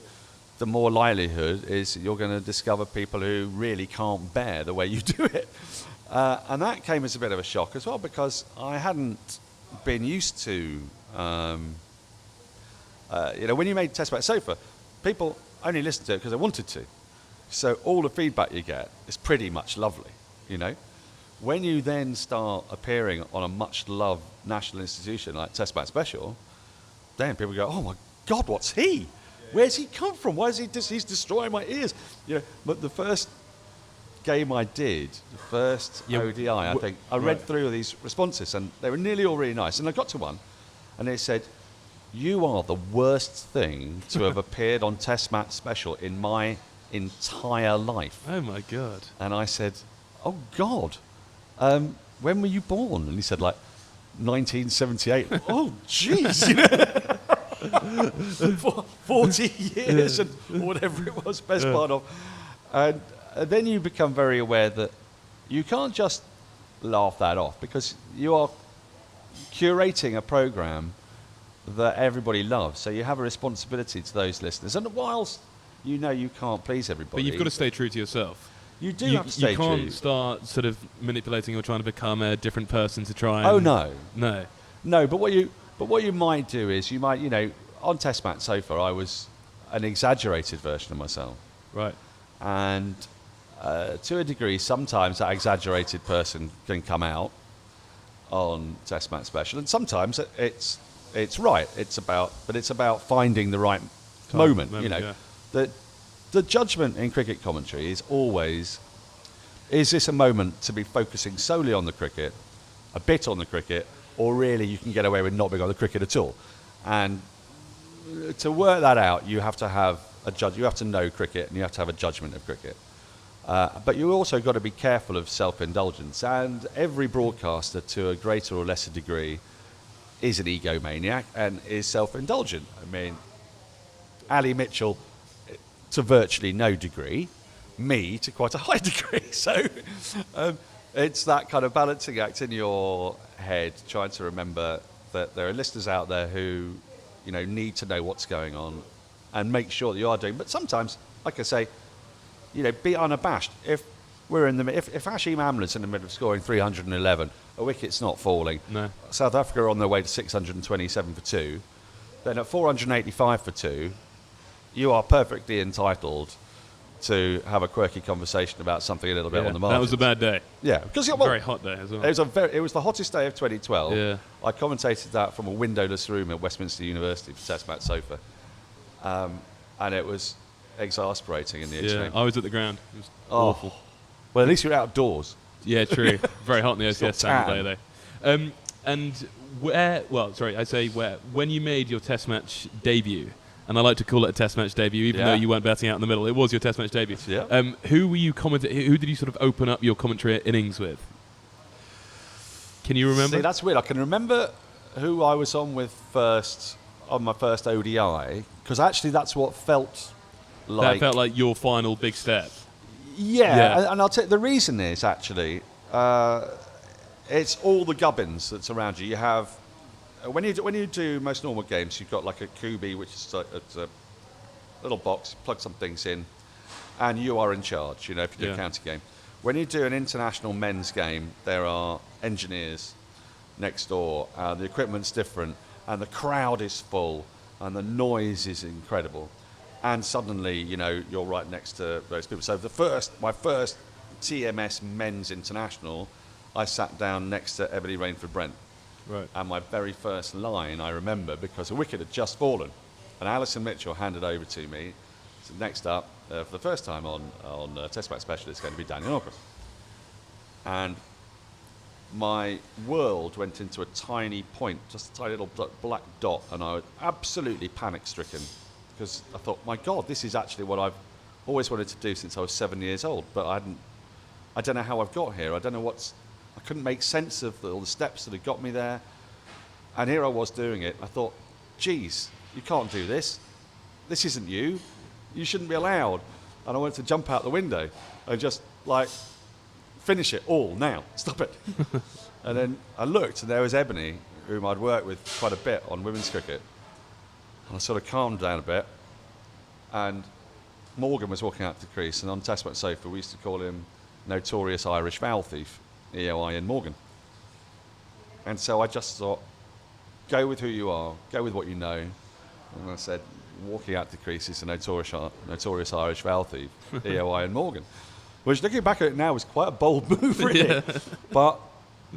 the more likelihood is you're going to discover people who really can't bear the way you do it. And that came as a bit of a shock as well, because I hadn't been used to, when you made Test Match Sofa, people only listened to it because they wanted to. So all the feedback you get is pretty much lovely, When you then start appearing on a much-loved national institution like Test Match Special, then people go, oh my God, what's he? Where's he come from? Why is he's destroying my ears? But the first game I did, the first ODI, I think, I read through these responses, and they were nearly all really nice. And I got to one, and they said, you are the worst thing to have appeared on Test Match Special in my entire life. Oh, my God. And I said, oh, God, when were you born? And he said, 1978. Oh, jeez. 40 years and whatever it was, best part of. And then you become very aware that you can't just laugh that off, because you are curating a program that everybody loves. So you have a responsibility to those listeners. And whilst you can't please everybody, but you've got to stay true to yourself. You do have to stay true. You can't start sort of manipulating or trying to become a different person to try and... Oh, no. No, but what you might do is you might, on Test Match Sofa, I was an exaggerated version of myself. Right. And to a degree, sometimes that exaggerated person can come out on Test Match Special, and sometimes it's right. It's about finding the right moment. The judgment in cricket commentary is always: is this a moment to be focusing solely on the cricket, a bit on the cricket, or really you can get away with not being on the cricket at all? And to work that out, you have to have a judge. You have to know cricket, and you have to have a judgment of cricket. But you also got to be careful of self-indulgence. And every broadcaster, to a greater or lesser degree, is an egomaniac and is self-indulgent. I mean, Ali Mitchell, to virtually no degree, me to quite a high degree. So it's that kind of balancing act in your head, trying to remember that there are listeners out there who, need to know what's going on and make sure that you are doing. But sometimes, like I say, be unabashed. If Hashim Amla's in the middle of scoring 311, a wicket's not falling. No. South Africa are on their way to 627 for 2. Then at 485 for 2, you are perfectly entitled to have a quirky conversation about something a little bit on the margins. That was a bad day. Yeah, because a very hot day as well. It was the hottest day of 2012. Yeah. I commentated that from a windowless room at Westminster University for Test Match Sofa, and it was exasperating in the extreme. Yeah, I was at the ground. It was awful. Well, at least you're outdoors. Yeah, true. Very hot in the OCS Saturday though. And when you made your Test Match debut, and I like to call it a Test Match debut, even though you weren't batting out in the middle, it was your Test Match debut. Yeah. Who were you Who did you sort of open up your commentary innings with? Can you remember? See, that's weird. I can remember who I was on with first on my first ODI, because actually that's what felt like. That felt like your final big step. Yeah. And I'll tell you, the reason is actually it's all the gubbins that's around you. You have when you do most normal games, you've got like a QB, which is a little box, plug some things in, and you are in charge. If you do a county game. When you do an international men's game, there are engineers next door. The equipment's different, and the crowd is full, and the noise is incredible. And suddenly, you're right next to those people. So my first TMS Men's International, I sat down next to Ebony Rainford Brent. Right. And my very first line, I remember, because a wicket had just fallen, and Alison Mitchell handed over to me. So next up, for the first time on Test Match Special, it's going to be Daniel Norcross. And my world went into a tiny point, just a tiny little black dot, and I was absolutely panic-stricken because I thought, my God, this is actually what I've always wanted to do since I was 7 years old, but I don't know how I've got here. I don't know I couldn't make sense of all the steps that had got me there, and here I was doing it. I thought, geez, you can't do this. This isn't you. You shouldn't be allowed. And I wanted to jump out the window and just finish it all now. Stop it. And then I looked, and there was Ebony, whom I'd worked with quite a bit on women's cricket. And I sort of calmed down a bit. And Morgan was walking out to the crease, and on Test match sofa, we used to call him Notorious Irish Foul Thief, EOI Morgan. And so I just thought, go with who you are, go with what you know. And I said, walking out to the crease is a notorious Irish foul thief, EOI Morgan. Which, looking back at it now, was quite a bold move, really. Yeah. But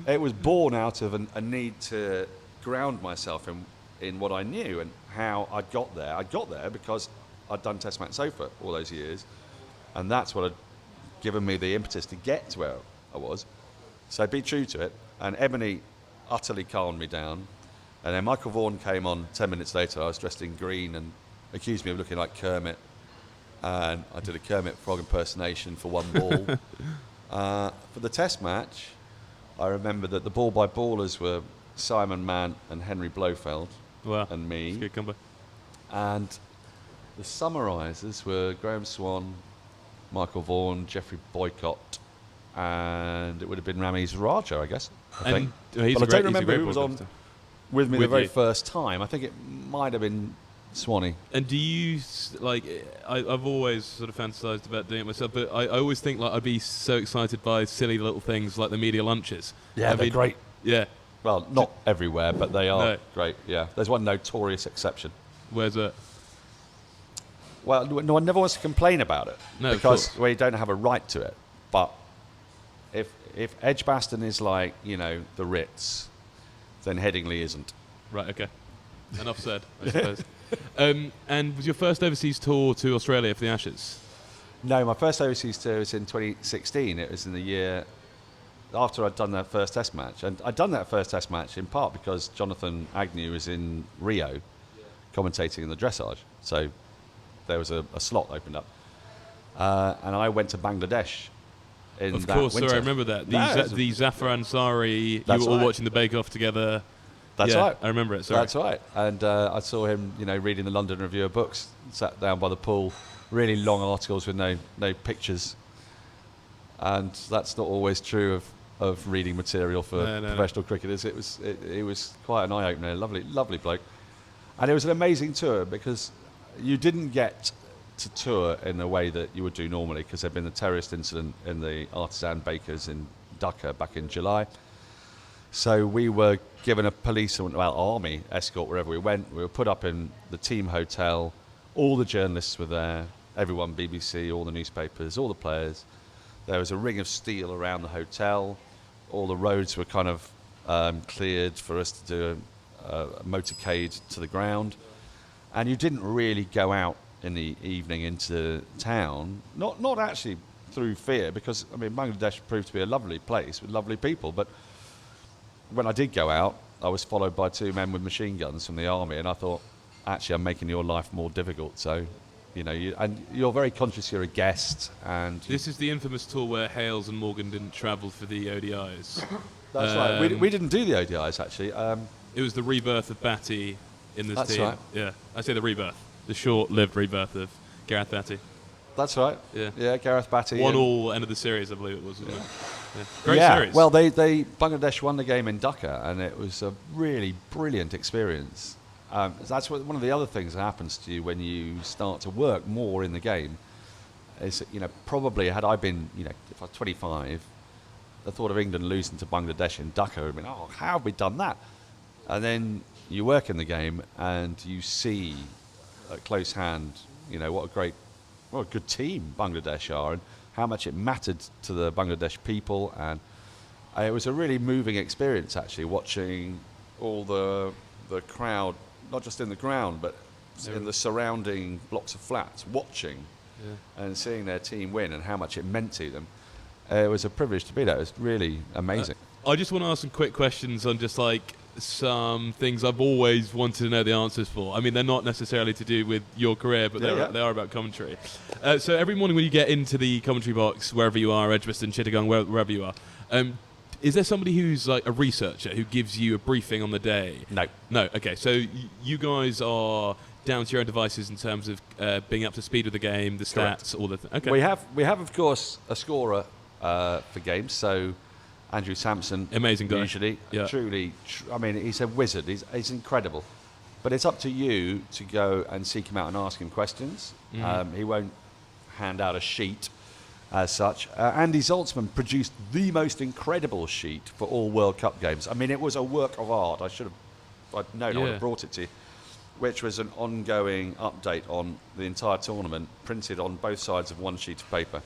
it was born out of a need to ground myself in what I knew and how I got there. I got there because I'd done Test match sofa all those years, and that's what had given me the impetus to get to where I was. So be true to it. And Ebony utterly calmed me down. And then Michael Vaughan came on 10 minutes later. I was dressed in green and accused me of looking like Kermit. And I did a Kermit Frog impersonation for one ball. For the Test match, I remember that the ball-by-ballers were Simon Mann and Henry Blofeld. Wow. And me. That's a good combo. And the summarisers were Graham Swan, Michael Vaughan, Geoffrey Boycott, and it would have been Ramiz Raja, I guess. I think. But I don't remember who was on with me the very first time. I think it might have been Swanee. And do you, I've always sort of fantasised about doing it myself, but I always think I'd be so excited by silly little things like the media lunches. Yeah, they're great. Yeah. Well, not everywhere, but they are great, yeah. There's one notorious exception. Where's that? Well, no one never wants to complain about it. No, because we don't have a right to it. But if Edgbaston is like, the Ritz, then Headingley isn't. Right, okay. Enough said, I suppose. And was your first overseas tour to Australia for the Ashes? No, my first overseas tour was in 2016. It was in the year after I'd done that first Test match. And I'd done that first Test match in part because Jonathan Agnew was in Rio commentating in the dressage. So there was a slot opened up. And I went to Bangladesh in of that course, winter. sorry, I remember that. The Zafar Ansari, you were all watching the Bake Off together. That's right. I remember it, sorry. That's right. And I saw him, reading the London Review of Books, sat down by the pool, really long articles with no pictures. And that's not always true of reading material for professional cricketers. It was quite an eye-opener, lovely bloke. And it was an amazing tour because you didn't get to tour in a way that you would do normally because there'd been the terrorist incident in the artisan bakers in Dhaka back in July. So we were given a police, army escort wherever we went. We were put up in the team hotel. All the journalists were there, everyone, BBC, all the newspapers, all the players. There was a ring of steel around the hotel. All the roads were kind of cleared for us to do a motorcade to the ground. And you didn't really go out in the evening into town, not actually through fear, because, Bangladesh proved to be a lovely place with lovely people, but when I did go out, I was followed by two men with machine guns from the army, and I thought, actually, I'm making your life more difficult. So, you're very conscious you're a guest. And this is the infamous tour where Hales and Morgan didn't travel for the ODIs. That's right. We didn't do the ODIs, actually. It was the rebirth of Batty in this team. That's right. Yeah, I say the rebirth. The short-lived rebirth of Gareth Batty. That's right. Yeah, Gareth Batty. 1-1 end of the series, I believe it was, wasn't it? Yeah. Great series. Well, they Bangladesh won the game in Dhaka, and it was a really brilliant experience. That's one of the other things that happens to you when you start to work more in the game. Is probably had I been if I was 25, the thought of England losing to Bangladesh in Dhaka would have been, how have we done that? And then you work in the game and you see at close hand, what a good team Bangladesh are, and how much it mattered to the Bangladesh people. And it was a really moving experience, actually, watching all the crowd, not just in the ground, but in the surrounding blocks of flats, watching and seeing their team win and how much it meant to them. It was a privilege to be there. It was really amazing. I just want to ask some quick questions on just like some things I've always wanted to know the answers for. I mean, they're not necessarily to do with your career, but they are about commentary. So every morning when you get into the commentary box, wherever you are, Edgbaston, Chittagong, wherever you are, is there somebody who's like a researcher who gives you a briefing on the day? No. No. Okay. So you guys are down to your own devices in terms of being up to speed with the game, the stats, all the okay. We have of course a scorer for games. So Andrew Sampson, amazing guy, usually, yeah. truly. I mean, he's a wizard. He's incredible. But it's up to you to go and seek him out and ask him questions. He won't hand out a sheet as such. Andy Zaltzman produced the most incredible sheet for all World Cup games. I mean, it was a work of art. I'd known I would have brought it to you, which was an ongoing update on the entire tournament, printed on both sides of one sheet of paper.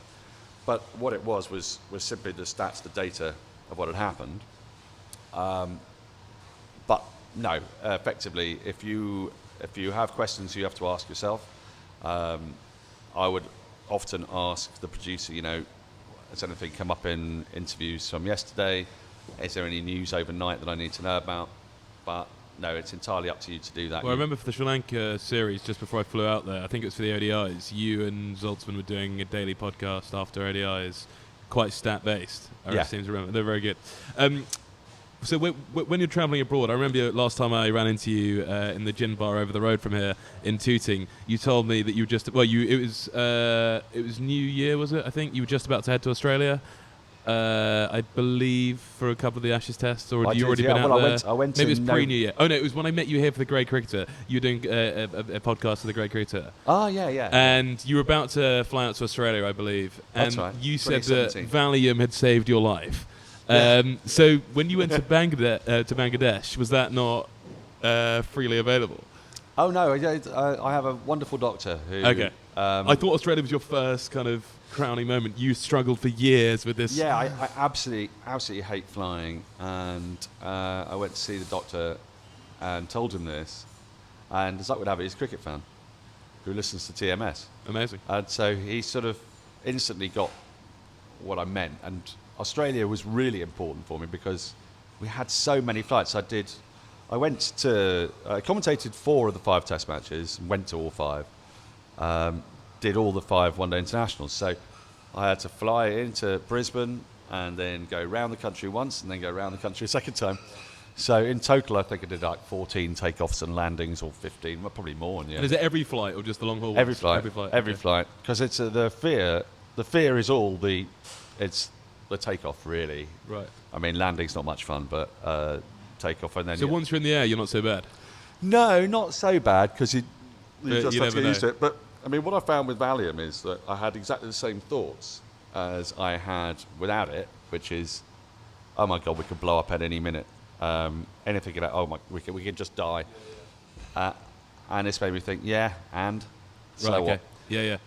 But what it was simply the stats, the data of what had happened. But no, effectively, if you have questions you have to ask yourself, I would often ask the producer, has anything come up in interviews from yesterday? Is there any news overnight that I need to know about? But no, it's entirely up to you to do that. Well, I remember for the Sri Lanka series, just before I flew out there, I think it was for the ODIs, you and Zoltzman were doing a daily podcast after ODIs, quite stat-based. I seem to remember. They're very good. So when you're travelling abroad, I remember last time I ran into you in the gin bar over the road from here in Tooting. You told me that you were just it was New Year, was it? I think you were just about to head to Australia. I believe for a couple of the Ashes tests, or had you already been out there? I went Maybe it was pre-New Year. Oh no, it was when I met you here for the Grey Cricketer. You were doing a podcast for the Grey Cricketer. Oh yeah. And you were about to fly out to Australia, I believe. And that's right. You said that Valium had saved your life. So when you went to Bangladesh, was that not freely available? Oh no, I have a wonderful doctor who. Okay. I thought Australia was your first kind of crowning moment. You struggled for years with this. Yeah, I absolutely hate flying, and I went to see the doctor and told him this, and as luck would have it, he's a cricket fan who listens to TMS. Amazing. And so he sort of instantly got what I meant, and Australia was really important for me because we had so many flights. I commentated 4 of the 5 test matches, went to all 5. Did all the 5 one-day internationals. So I had to fly into Brisbane and then go around the country once and then go around the country a second time. So in total, I think I did like 14 takeoffs and landings, or 15, well, probably more. Yeah. And is it every flight or just the long haul ones? Every flight. Every okay. flight. Because it's the fear. The fear is all the takeoff, really. Right. I mean, landing's not much fun, but takeoff and then. So once you're in the air, you're not so bad. No, not so bad because you just you have to get never used to know. it. But I mean, what I found with Valium is that I had exactly the same thoughts as I had without it, which is, oh my God, we could blow up at any minute. Anything like, oh my, we could just die. And this made me think, and so right, okay. what? Yeah.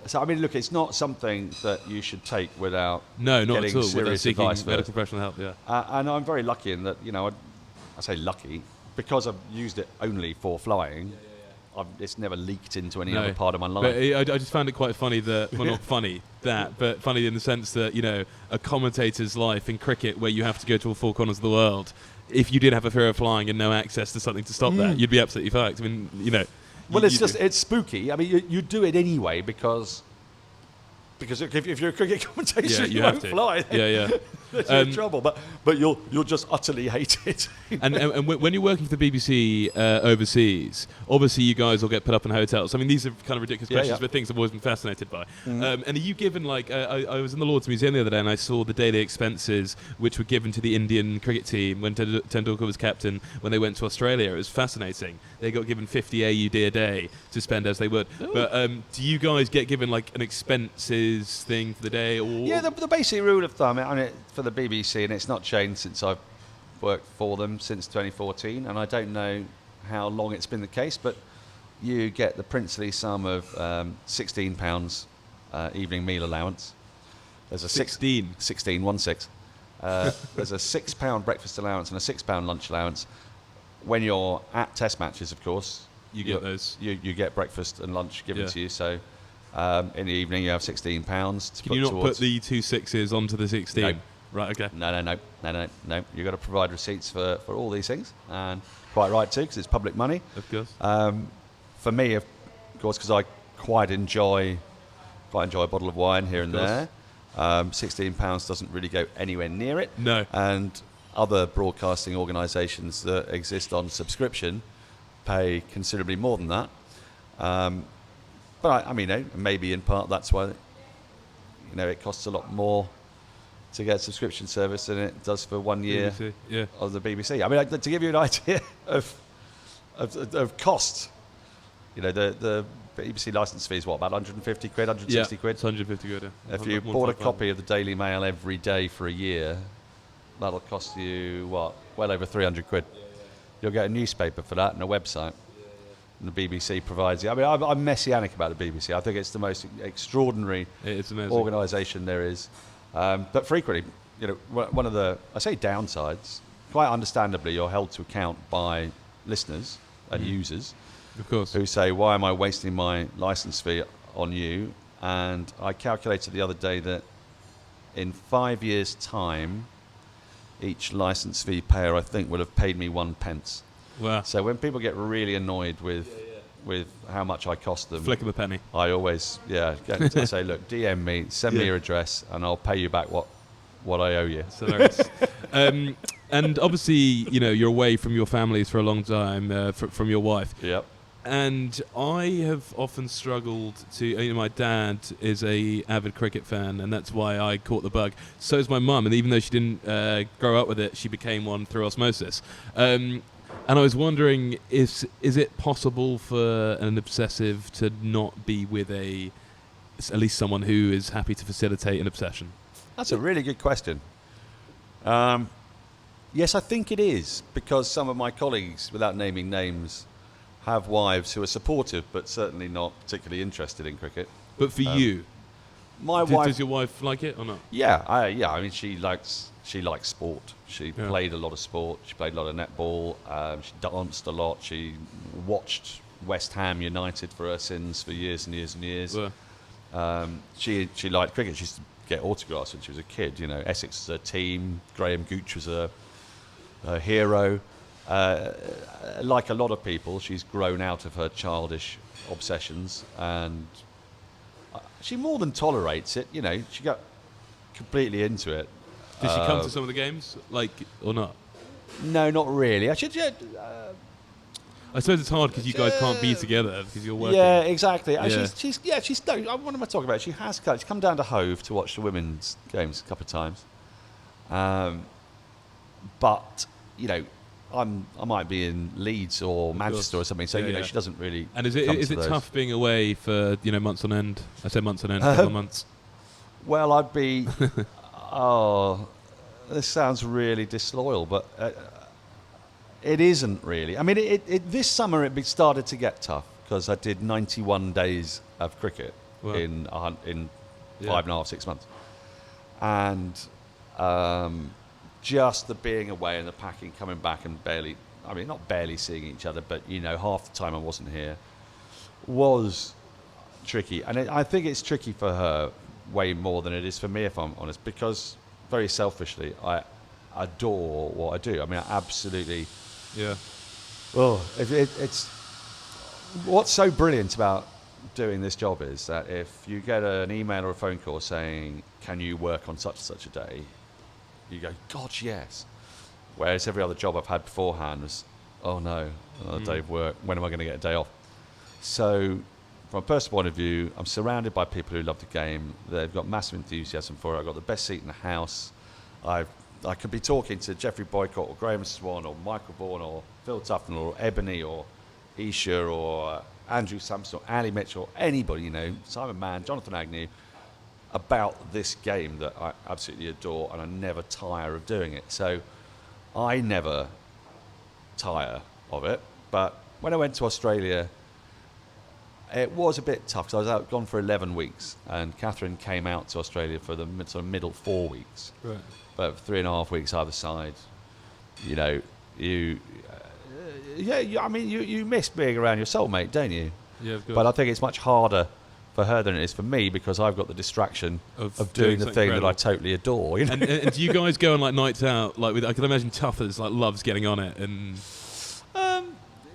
So I mean, look, it's not something that you should take without not getting at all. serious Without seeking advice medical professional help. Yeah. And I'm very lucky in that, I say lucky because I've used it only for flying. It's never leaked into any other part of my life. But I just found it quite funny that, well, not funny but funny in the sense that, a commentator's life in cricket where you have to go to all 4 corners of the world, if you did have a fear of flying and no access to something to stop that, you'd be absolutely fucked. I mean, Well, it's spooky. I mean, you do it anyway because if you're a cricket commentator, you won't fly. Yeah. You're in trouble. But you'll just utterly hate it. And when you're working for the BBC overseas, obviously you guys will get put up in hotels. I mean, these are kind of ridiculous questions, but things I've always been fascinated by. And are you given, like, I was in the Lord's Museum the other day and I saw the daily expenses which were given to the Indian cricket team when Tendulkar was captain when they went to Australia. It was fascinating. They got given 50 AUD a day to spend as they would. Ooh. But do you guys get given, like, an expenses thing for the day? Or yeah, the basic rule of thumb for the BBC, and it's not changed since I've worked for them since 2014, and I don't know how long it's been the case, but you get the princely sum of £16 evening meal allowance. There's a 16, 1 6. There's a £6 breakfast allowance and a £6 lunch allowance. When you're at test matches, of course, you get those. You get breakfast and lunch given to you. So in the evening, you have £16. Can you not put the 2 6s onto the 16? Right. Okay. No. You've got to provide receipts for all these things, and quite right too, because it's public money. Of course. For me, of course, because I quite enjoy a bottle of wine here and there. £16 doesn't really go anywhere near it. No. And other broadcasting organisations that exist on subscription pay considerably more than that. But I mean, maybe in part that's why, it costs a lot more to get a subscription service than it does for 1 year BBC, of the BBC. I mean, to give you an idea of cost, the BBC licence fee is what, about 150 quid, 160 quid? It's 150 quid. Yeah. If you bought a copy of the Daily Mail every day for a year, that'll cost you, what, well over 300 quid. You'll get a newspaper for that and a website. And the BBC provides you. I mean, I'm messianic about the BBC. I think it's the most extraordinary organisation there is. But frequently, one of the, I say downsides, quite understandably, you're held to account by listeners and users. Of course. Who say, why am I wasting my licence fee on you? And I calculated the other day that in 5 years' time, each licence fee payer, I think, would have paid me 1 pence. Wow. So when people get really annoyed with how much I cost them, flick them a penny. I always, I say, look, DM me, send me your address, and I'll pay you back what I owe you. That's hilarious. And obviously, you're away from your families for a long time, from your wife. Yep. And I have often struggled to. My dad is a avid cricket fan, and that's why I caught the bug. So is my mum, and even though she didn't grow up with it, she became one through osmosis. And I was wondering, is it possible for an obsessive to not be with at least someone who is happy to facilitate an obsession? That's a really good question. Yes, I think it is, because some of my colleagues, without naming names, have wives who are supportive but certainly not particularly interested in cricket. But for you, my wife, does your wife like it or not? Yeah. I mean, she likes sport. She played a lot of sport. She played a lot of netball. She danced a lot. She watched West Ham United for her sins for years and years and years. Yeah. She liked cricket. She used to get autographs when she was a kid. Essex was her team. Graham Gooch was her hero. Like a lot of people, she's grown out of her childish obsessions, and she more than tolerates it. She got completely into it. Did she come to some of the games, or not? No, not really. I suppose it's hard because you guys can't be together because you're working. Yeah, exactly. Yeah. She's no. What am I talking about? She's come down to Hove to watch the women's games a couple of times. But I might be in Leeds or Manchester or something, so she doesn't really. And is it tough being away for months on end? I said months on end, a couple of months. Well, I'd be. This sounds really disloyal, but it isn't really. I mean, this summer it started to get tough because I did 91 days of cricket in 5.5, 6 months, and just the being away and the packing, coming back and not barely seeing each other, but half the time I wasn't here was tricky. And I think it's tricky for her way more than it is for me, if I'm honest, because very selfishly I adore what I do. I mean, I absolutely. Yeah. Well, it's what's so brilliant about doing this job is that if you get an email or a phone call saying, "Can you work on such and such a day?" you go, "God, yes." Whereas every other job I've had beforehand was, "Oh no, another day of work. When am I going to get a day off?" So, from a personal point of view, I'm surrounded by people who love the game. They've got massive enthusiasm for it. I've got the best seat in the house. I could be talking to Geoffrey Boycott or Graham Swan or Michael Vaughan or Phil Tufton or Ebony or Isha or Andrew Sampson or Ali Mitchell, anybody, Simon Mann, Jonathan Agnew, about this game that I absolutely adore, and I never tire of doing it. So I never tire of it. But when I went to Australia, it was a bit tough because I was gone for 11 weeks, and Catherine came out to Australia for the sort of middle 4 weeks. Right. But 3.5 weeks either side, you miss being around your soulmate, don't you? Yeah, of course. But I think it's much harder for her than it is for me, because I've got the distraction of doing doing the thing something that I totally adore. You know? And do you guys go on like nights out? Like I can imagine Tuffers like loves getting on it. And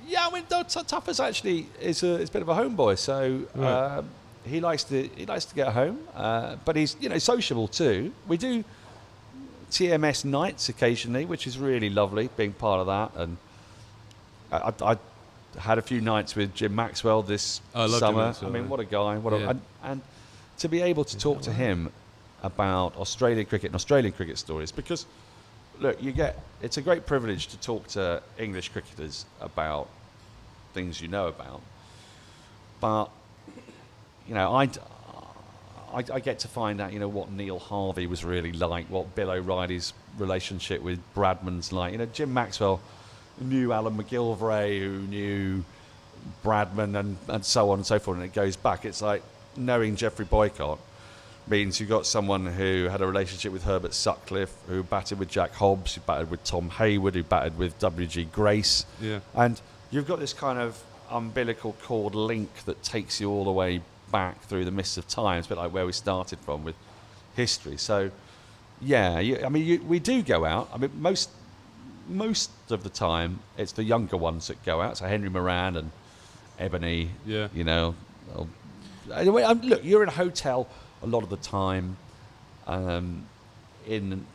Yeah, I mean, Tuffers actually is a bit of a homeboy, so Right. he likes to get home, but he's sociable too. We do TMS nights occasionally, which is really lovely, being part of that. And I had a few nights with Jim Maxwell this I love Jim summer. Maxwell, I mean, yeah. what a guy! And to be able to talk to him about Australian cricket and Australian cricket stories, because look, it's a great privilege to talk to English cricketers about things you know about, but I get to find out what Neil Harvey was really like, what Bill O'Reilly's relationship with Bradman's like. Jim Maxwell knew Alan McGilvray, who knew Bradman, and so on and so forth, and it goes back. It's like knowing Geoffrey Boycott means you got someone who had a relationship with Herbert Sutcliffe, who batted with Jack Hobbs, who batted with Tom Hayward, who batted with W.G. Grace. Yeah. And you've got this kind of umbilical cord link that takes you all the way back through the mists of time. It's a bit like where we started from with history. So, yeah, we do go out. I mean, most of the time, it's the younger ones that go out. So Henry Moran and Ebony. Yeah. Anyway, look, you're in a hotel a lot of the time, in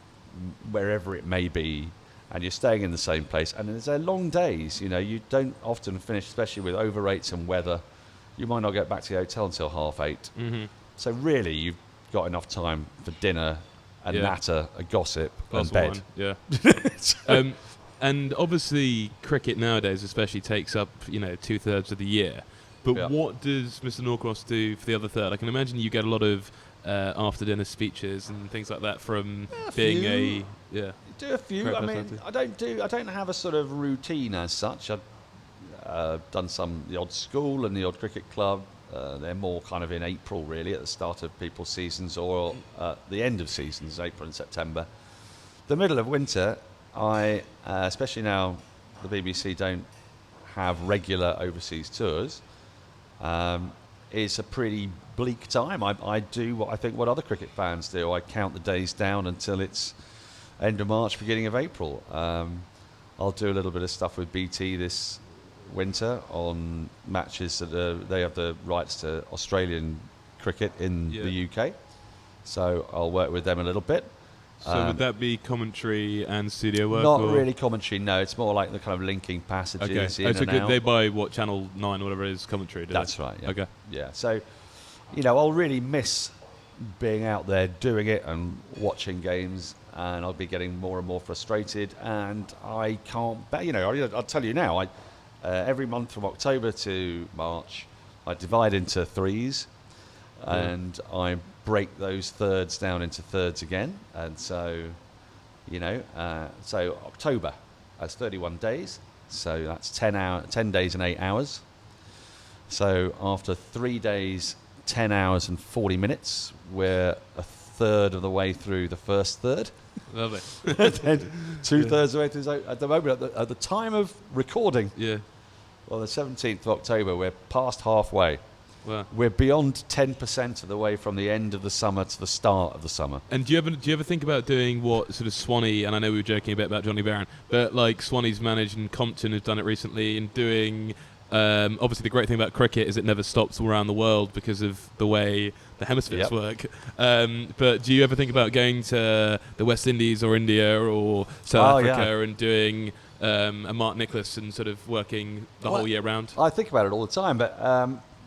wherever it may be, and you're staying in the same place, and there's long days. You don't often finish, especially with overrates and weather. You might not get back to the hotel until 8:30. Mm-hmm. So really, you've got enough time for dinner, a natter, a gossip, and bed. Wine. Yeah. And obviously, cricket nowadays, especially, takes up 2/3 of the year. But what does Mr Norcross do for the other third? I can imagine you get a lot of after dinner speeches and things like that from being a Do a few. I mean, I don't have a sort of routine as such. I've done the odd school and the odd cricket club. They're more kind of in April, really, at the start of people's seasons, or the end of seasons, April and September. The middle of winter, I especially now the BBC don't have regular overseas tours. It's a pretty bleak time. I do what other cricket fans do. I count the days down until it's end of March, beginning of April. I'll do a little bit of stuff with BT this winter on matches that they have the rights to Australian cricket in the UK. So I'll work with them a little bit. So would that be commentary and studio work? Not really commentary, no. It's more like the kind of linking passages in and out. They buy Channel 9 or whatever it is, commentary, do That's they? right, yeah. Okay. Yeah, so, I'll really miss being out there doing it and watching games, and I'll be getting more and more frustrated, and I can't... I'll tell you now, every month from October to March, I divide into threes, and I break those thirds down into thirds again, and so October has 31 days, so that's 10 days and 8 hours. So after 3 days, 10 hours and 40 minutes, we're a third of the way through the first third. Lovely. Then 2/3 of the way through. So at the moment, at the time of recording, Yeah. well, the 17th of October, we're past halfway. Wow. We're beyond 10% of the way from the end of the summer to the start of the summer. And do you ever think about doing what sort of Swanee, and I know we were joking a bit about Johnny Barron, but like Swanee's managed and Compton has done it recently, and doing obviously the great thing about cricket is it never stops all around the world because of the way the hemispheres work. But do you ever think about going to the West Indies or India or South Africa and doing a Mark Nicholas and sort of working the whole year round? I think about it all the time, but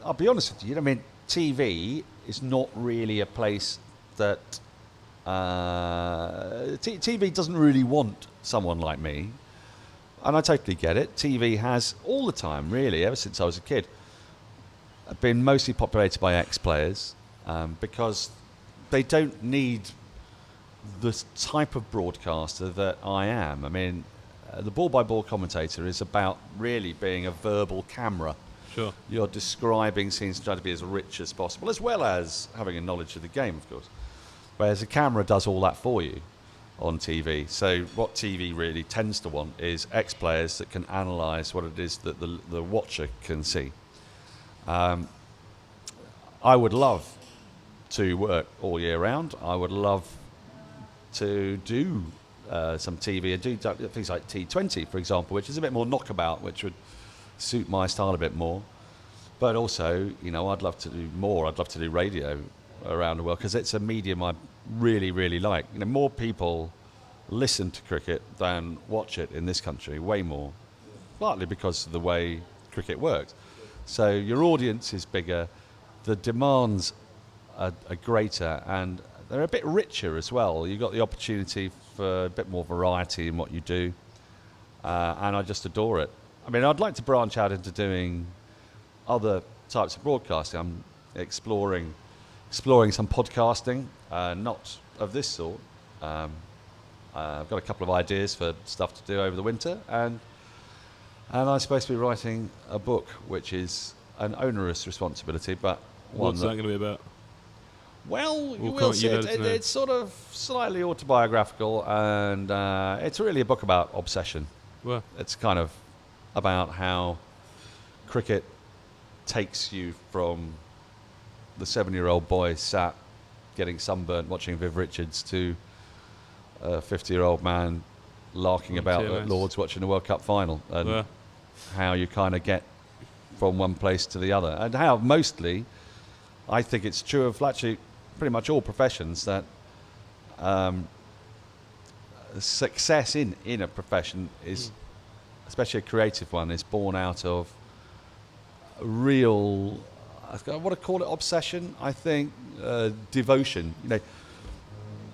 I'll be honest with you. I mean, TV is not really a place that TV doesn't really want someone like me, and I totally get it. TV has all the time, really, ever since I was a kid, been mostly populated by ex-players because they don't need the type of broadcaster that I am. I mean, the ball-by-ball commentator is about really being a verbal camera. Sure. You're describing scenes and trying to be as rich as possible, as well as having a knowledge of the game, of course. Whereas a camera does all that for you on TV. So what TV really tends to want is ex-players that can analyse what it is that the watcher can see. I would love to work all year round. I would love to do some TV and do things like T20, for example, which is a bit more knockabout, which would suit my style a bit more. But also, I'd love to do more. I'd love to do radio around the world because it's a medium I really, really like. More people listen to cricket than watch it in this country, way more, partly because of the way cricket works. So your audience is bigger, the demands are greater, and they're a bit richer as well. You've got the opportunity for a bit more variety in what you do, and I just adore it. I mean, I'd like to branch out into doing other types of broadcasting. I'm exploring some podcasting, not of this sort. I've got a couple of ideas for stuff to do over the winter, and I'm supposed to be writing a book, which is an onerous responsibility, but one What's that going to be about? Well, you will see. It's sort of slightly autobiographical, and it's really a book about obsession. Well, it's kind of about how cricket takes you from the 7-year-old boy sat getting sunburnt watching Viv Richards to a 50-year-old man larking about at Lord's watching the World Cup final, and how you kind of get from one place to the other, and how mostly, I think it's true of actually pretty much all professions, that success in a profession is, especially a creative one, is born out of real, I want to call it obsession, I think, devotion.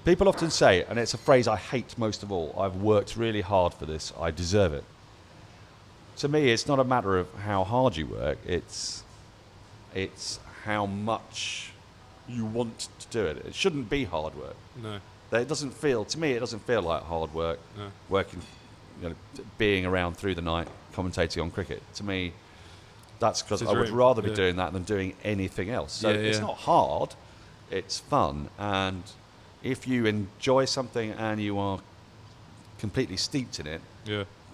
People often say, and it's a phrase I hate most of all, I've worked really hard for this, I deserve it. To me, it's not a matter of how hard you work, it's how much you want to do it. It shouldn't be hard work. No. It doesn't feel like hard work, working, being around through the night, commentating on cricket. To me, that's because I would rather be doing that than doing anything else. So it's not hard, it's fun, and if you enjoy something and you are completely steeped in it,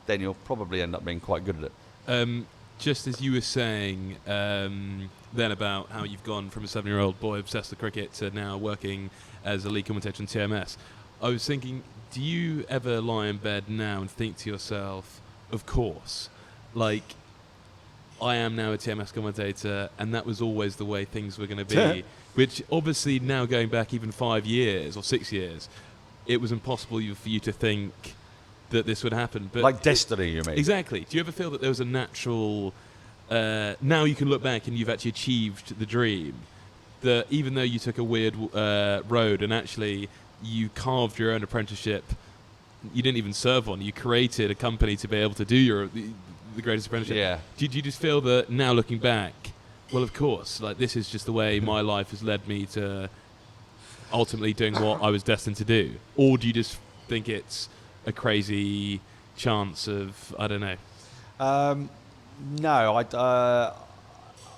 then you'll probably end up being quite good at it. Just as you were saying then about how you've gone from a 7-year-old boy obsessed with cricket to now working as a lead commentator on TMS, I was thinking, do you ever lie in bed now and think to yourself, of course, like, I am now a TMS commentator, and that was always the way things were going to be. Which obviously now going back even 5 years or 6 years, it was impossible for you to think that this would happen. But like destiny, you mean? Exactly. Do you ever feel that there was a natural... now you can look back and you've actually achieved the dream, that even though you took a weird road and actually you carved your own apprenticeship, you didn't even serve one, you created a company to be able to do the greatest apprenticeship. Yeah. Do you just feel that now looking back, well, of course, like, this is just the way my life has led me to ultimately doing what I was destined to do? Or do you just think it's a crazy chance of, I don't know? No,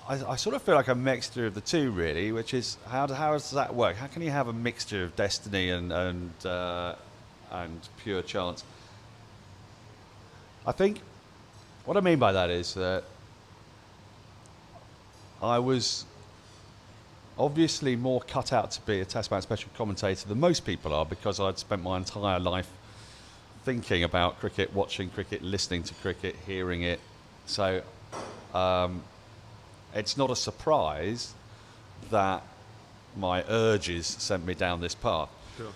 I sort of feel like a mixture of the two, really, which is, how does that work? How can you have a mixture of destiny and pure chance? I think what I mean by that is that I was obviously more cut out to be a Test match special commentator than most people are, because I'd spent my entire life thinking about cricket, watching cricket, listening to cricket, hearing it. So it's not a surprise that my urges sent me down this path. Sure.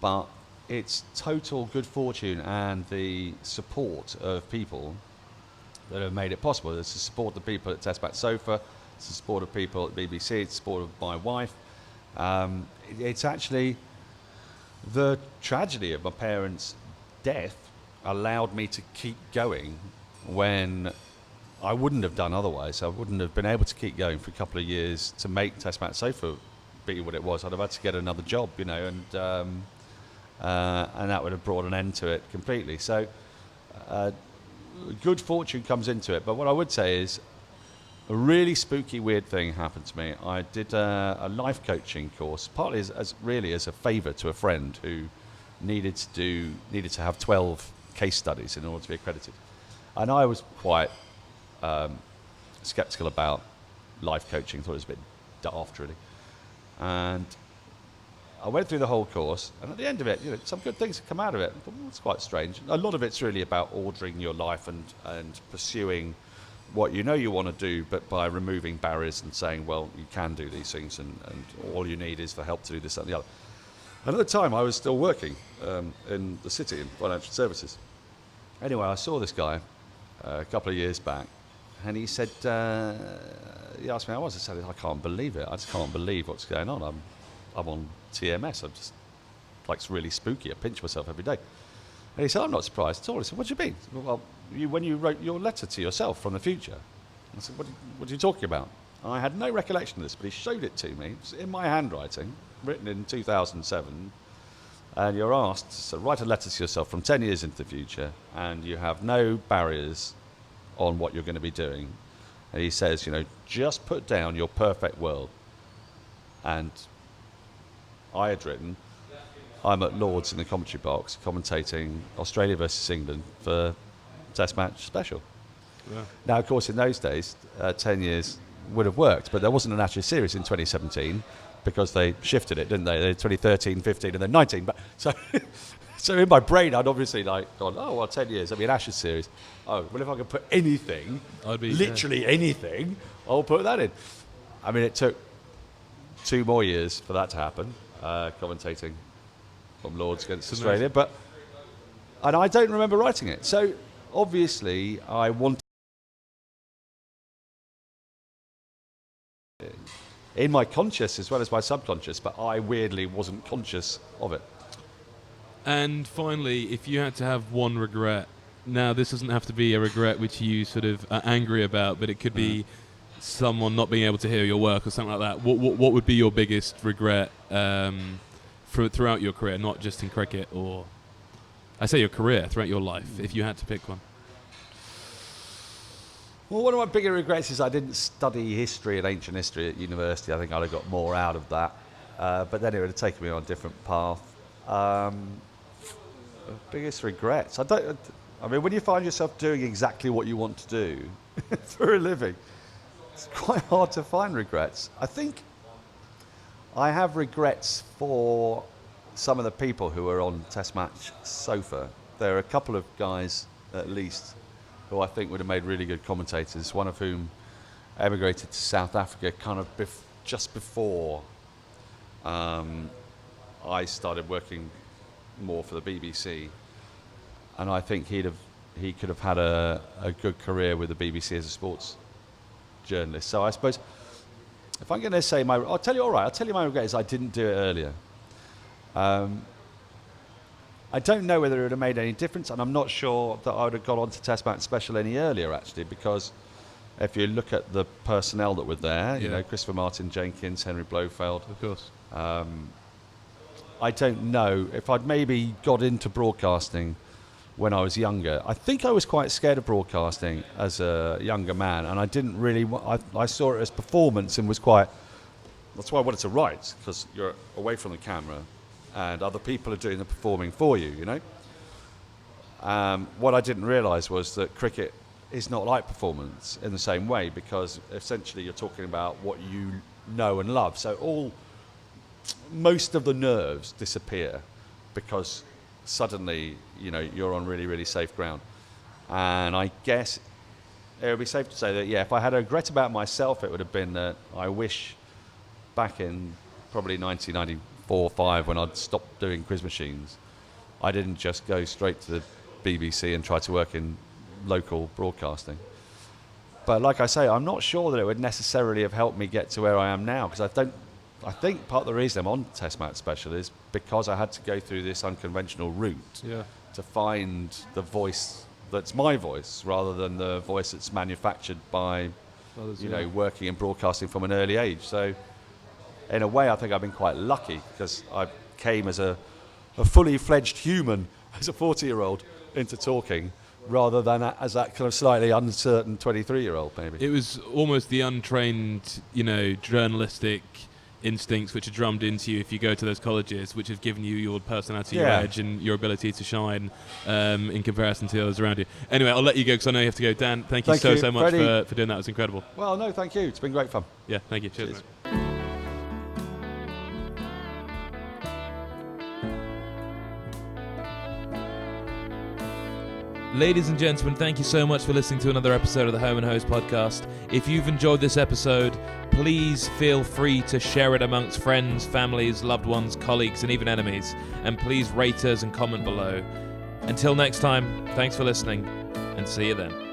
But it's total good fortune and the support of people that have made it possible. It's the support of the people at Test Match Sofa, it's the support of people at BBC, it's the support of my wife. It's actually the tragedy of my parents' death allowed me to keep going when I wouldn't have done otherwise. I wouldn't have been able to keep going for a couple of years to make Test Match Sofa be what it was. I'd have had to get another job, and that would have brought an end to it completely. So good fortune comes into it. But what I would say is a really spooky, weird thing happened to me. I did a life coaching course, partly as a favour to a friend who needed to have 12 case studies in order to be accredited. And I was quite sceptical about life coaching. Thought it was a bit daft, really. And I went through the whole course, and at the end of it, some good things have come out of it. It's quite strange. A lot of it's really about ordering your life and pursuing what you want to do, but by removing barriers and saying, well, you can do these things, and all you need is for help to do this and the other. And at the time, I was still working in the city in financial services. Anyway, I saw this guy a couple of years back, and he said, he asked me how I was. I said, I can't believe it. I just can't believe what's going on. I'm on TMS. I'm just, it's really spooky. I pinch myself every day. And he said, I'm not surprised at all. He said, what do you mean? Well, when you wrote your letter to yourself from the future. I said, what are you talking about? And I had no recollection of this, but he showed it to me. It's in my handwriting, written in 2007. And you're asked to write a letter to yourself from 10 years into the future, and you have no barriers on what you're going to be doing. And he says, just put down your perfect world. And I had written, I'm at Lord's in the commentary box commentating Australia versus England for Test match special. Yeah. Now, of course, in those days, 10 years would have worked, but there wasn't an Ashes series in 2017 because they shifted it, didn't they? They 2013, 15, and then 19. But so in my brain, I'd obviously gone, 10 years, an Ashes series. Oh, well, if I could put anything, literally anything, I'll put that in. I mean, it took 2 more years for that to happen, commentating from Lord's against Australia, and I don't remember writing it. So obviously I wanted in my conscious as well as my subconscious, but I weirdly wasn't conscious of it. And finally, if you had to have one regret, now this doesn't have to be a regret which you sort of are angry about, but it could be someone not being able to hear your work or something like that. What would be your biggest regret throughout your career, not just in cricket, or I say your career, throughout your life, if you had to pick one? Well, one of my bigger regrets is I didn't study history and ancient history at university. I think I'd have got more out of that, but then it would have taken me on a different path. Biggest regrets? I mean, when you find yourself doing exactly what you want to do for a living, it's quite hard to find regrets. I think I have regrets for some of the people who are on Test match sofa. There are a couple of guys, at least, who I think would have made really good commentators, one of whom emigrated to South Africa kind of just before I started working more for the BBC. And I think he could have had a good career with the BBC as a sports journalist. So I suppose if I'm going to say I'll tell you my regret is I didn't do it earlier. I don't know whether it would have made any difference, and I'm not sure that I would have got on to Test match special any earlier, actually, because if you look at the personnel that were there, Christopher Martin Jenkins, Henry Blofeld, of course. I don't know if I'd maybe got into broadcasting when I was younger. I think I was quite scared of broadcasting as a younger man, and I didn't really. I saw it as performance and was quite. That's why I wanted to write, because you're away from the camera, and other people are doing the performing for you. What I didn't realise was that cricket is not like performance in the same way, because essentially you're talking about what you know and love. So most of the nerves disappear because suddenly, you're on really, really safe ground. And I guess it would be safe to say that, if I had a regret about myself, it would have been that I wish back in probably 1994-5, when I'd stopped doing quiz machines, I didn't just go straight to the BBC and try to work in local broadcasting. But like I say, I'm not sure that it would necessarily have helped me get to where I am now, because I think part of the reason I'm on Test match special is because I had to go through this unconventional route to find the voice that's my voice, rather than the voice that's manufactured by others, working in broadcasting from an early age. So in a way, I think I've been quite lucky, because I came as a fully fledged human, as a 40-year-old, into talking, rather than as that kind of slightly uncertain 23-year-old, maybe. It was almost the untrained, journalistic instincts which are drummed into you if you go to those colleges, which have given you your personality, your edge, and your ability to shine in comparison to the others around you. Anyway, I'll let you go because I know you have to go. Dan, thank you so much for doing that. It was incredible. Well, no, thank you. It's been great fun. Yeah, thank you. Cheers. Mate. Ladies and gentlemen, thank you so much for listening to another episode of the Home and Hose podcast. If you've enjoyed this episode, please feel free to share it amongst friends, families, loved ones, colleagues, and even enemies. And please rate us and comment below. Until next time, thanks for listening, and see you then.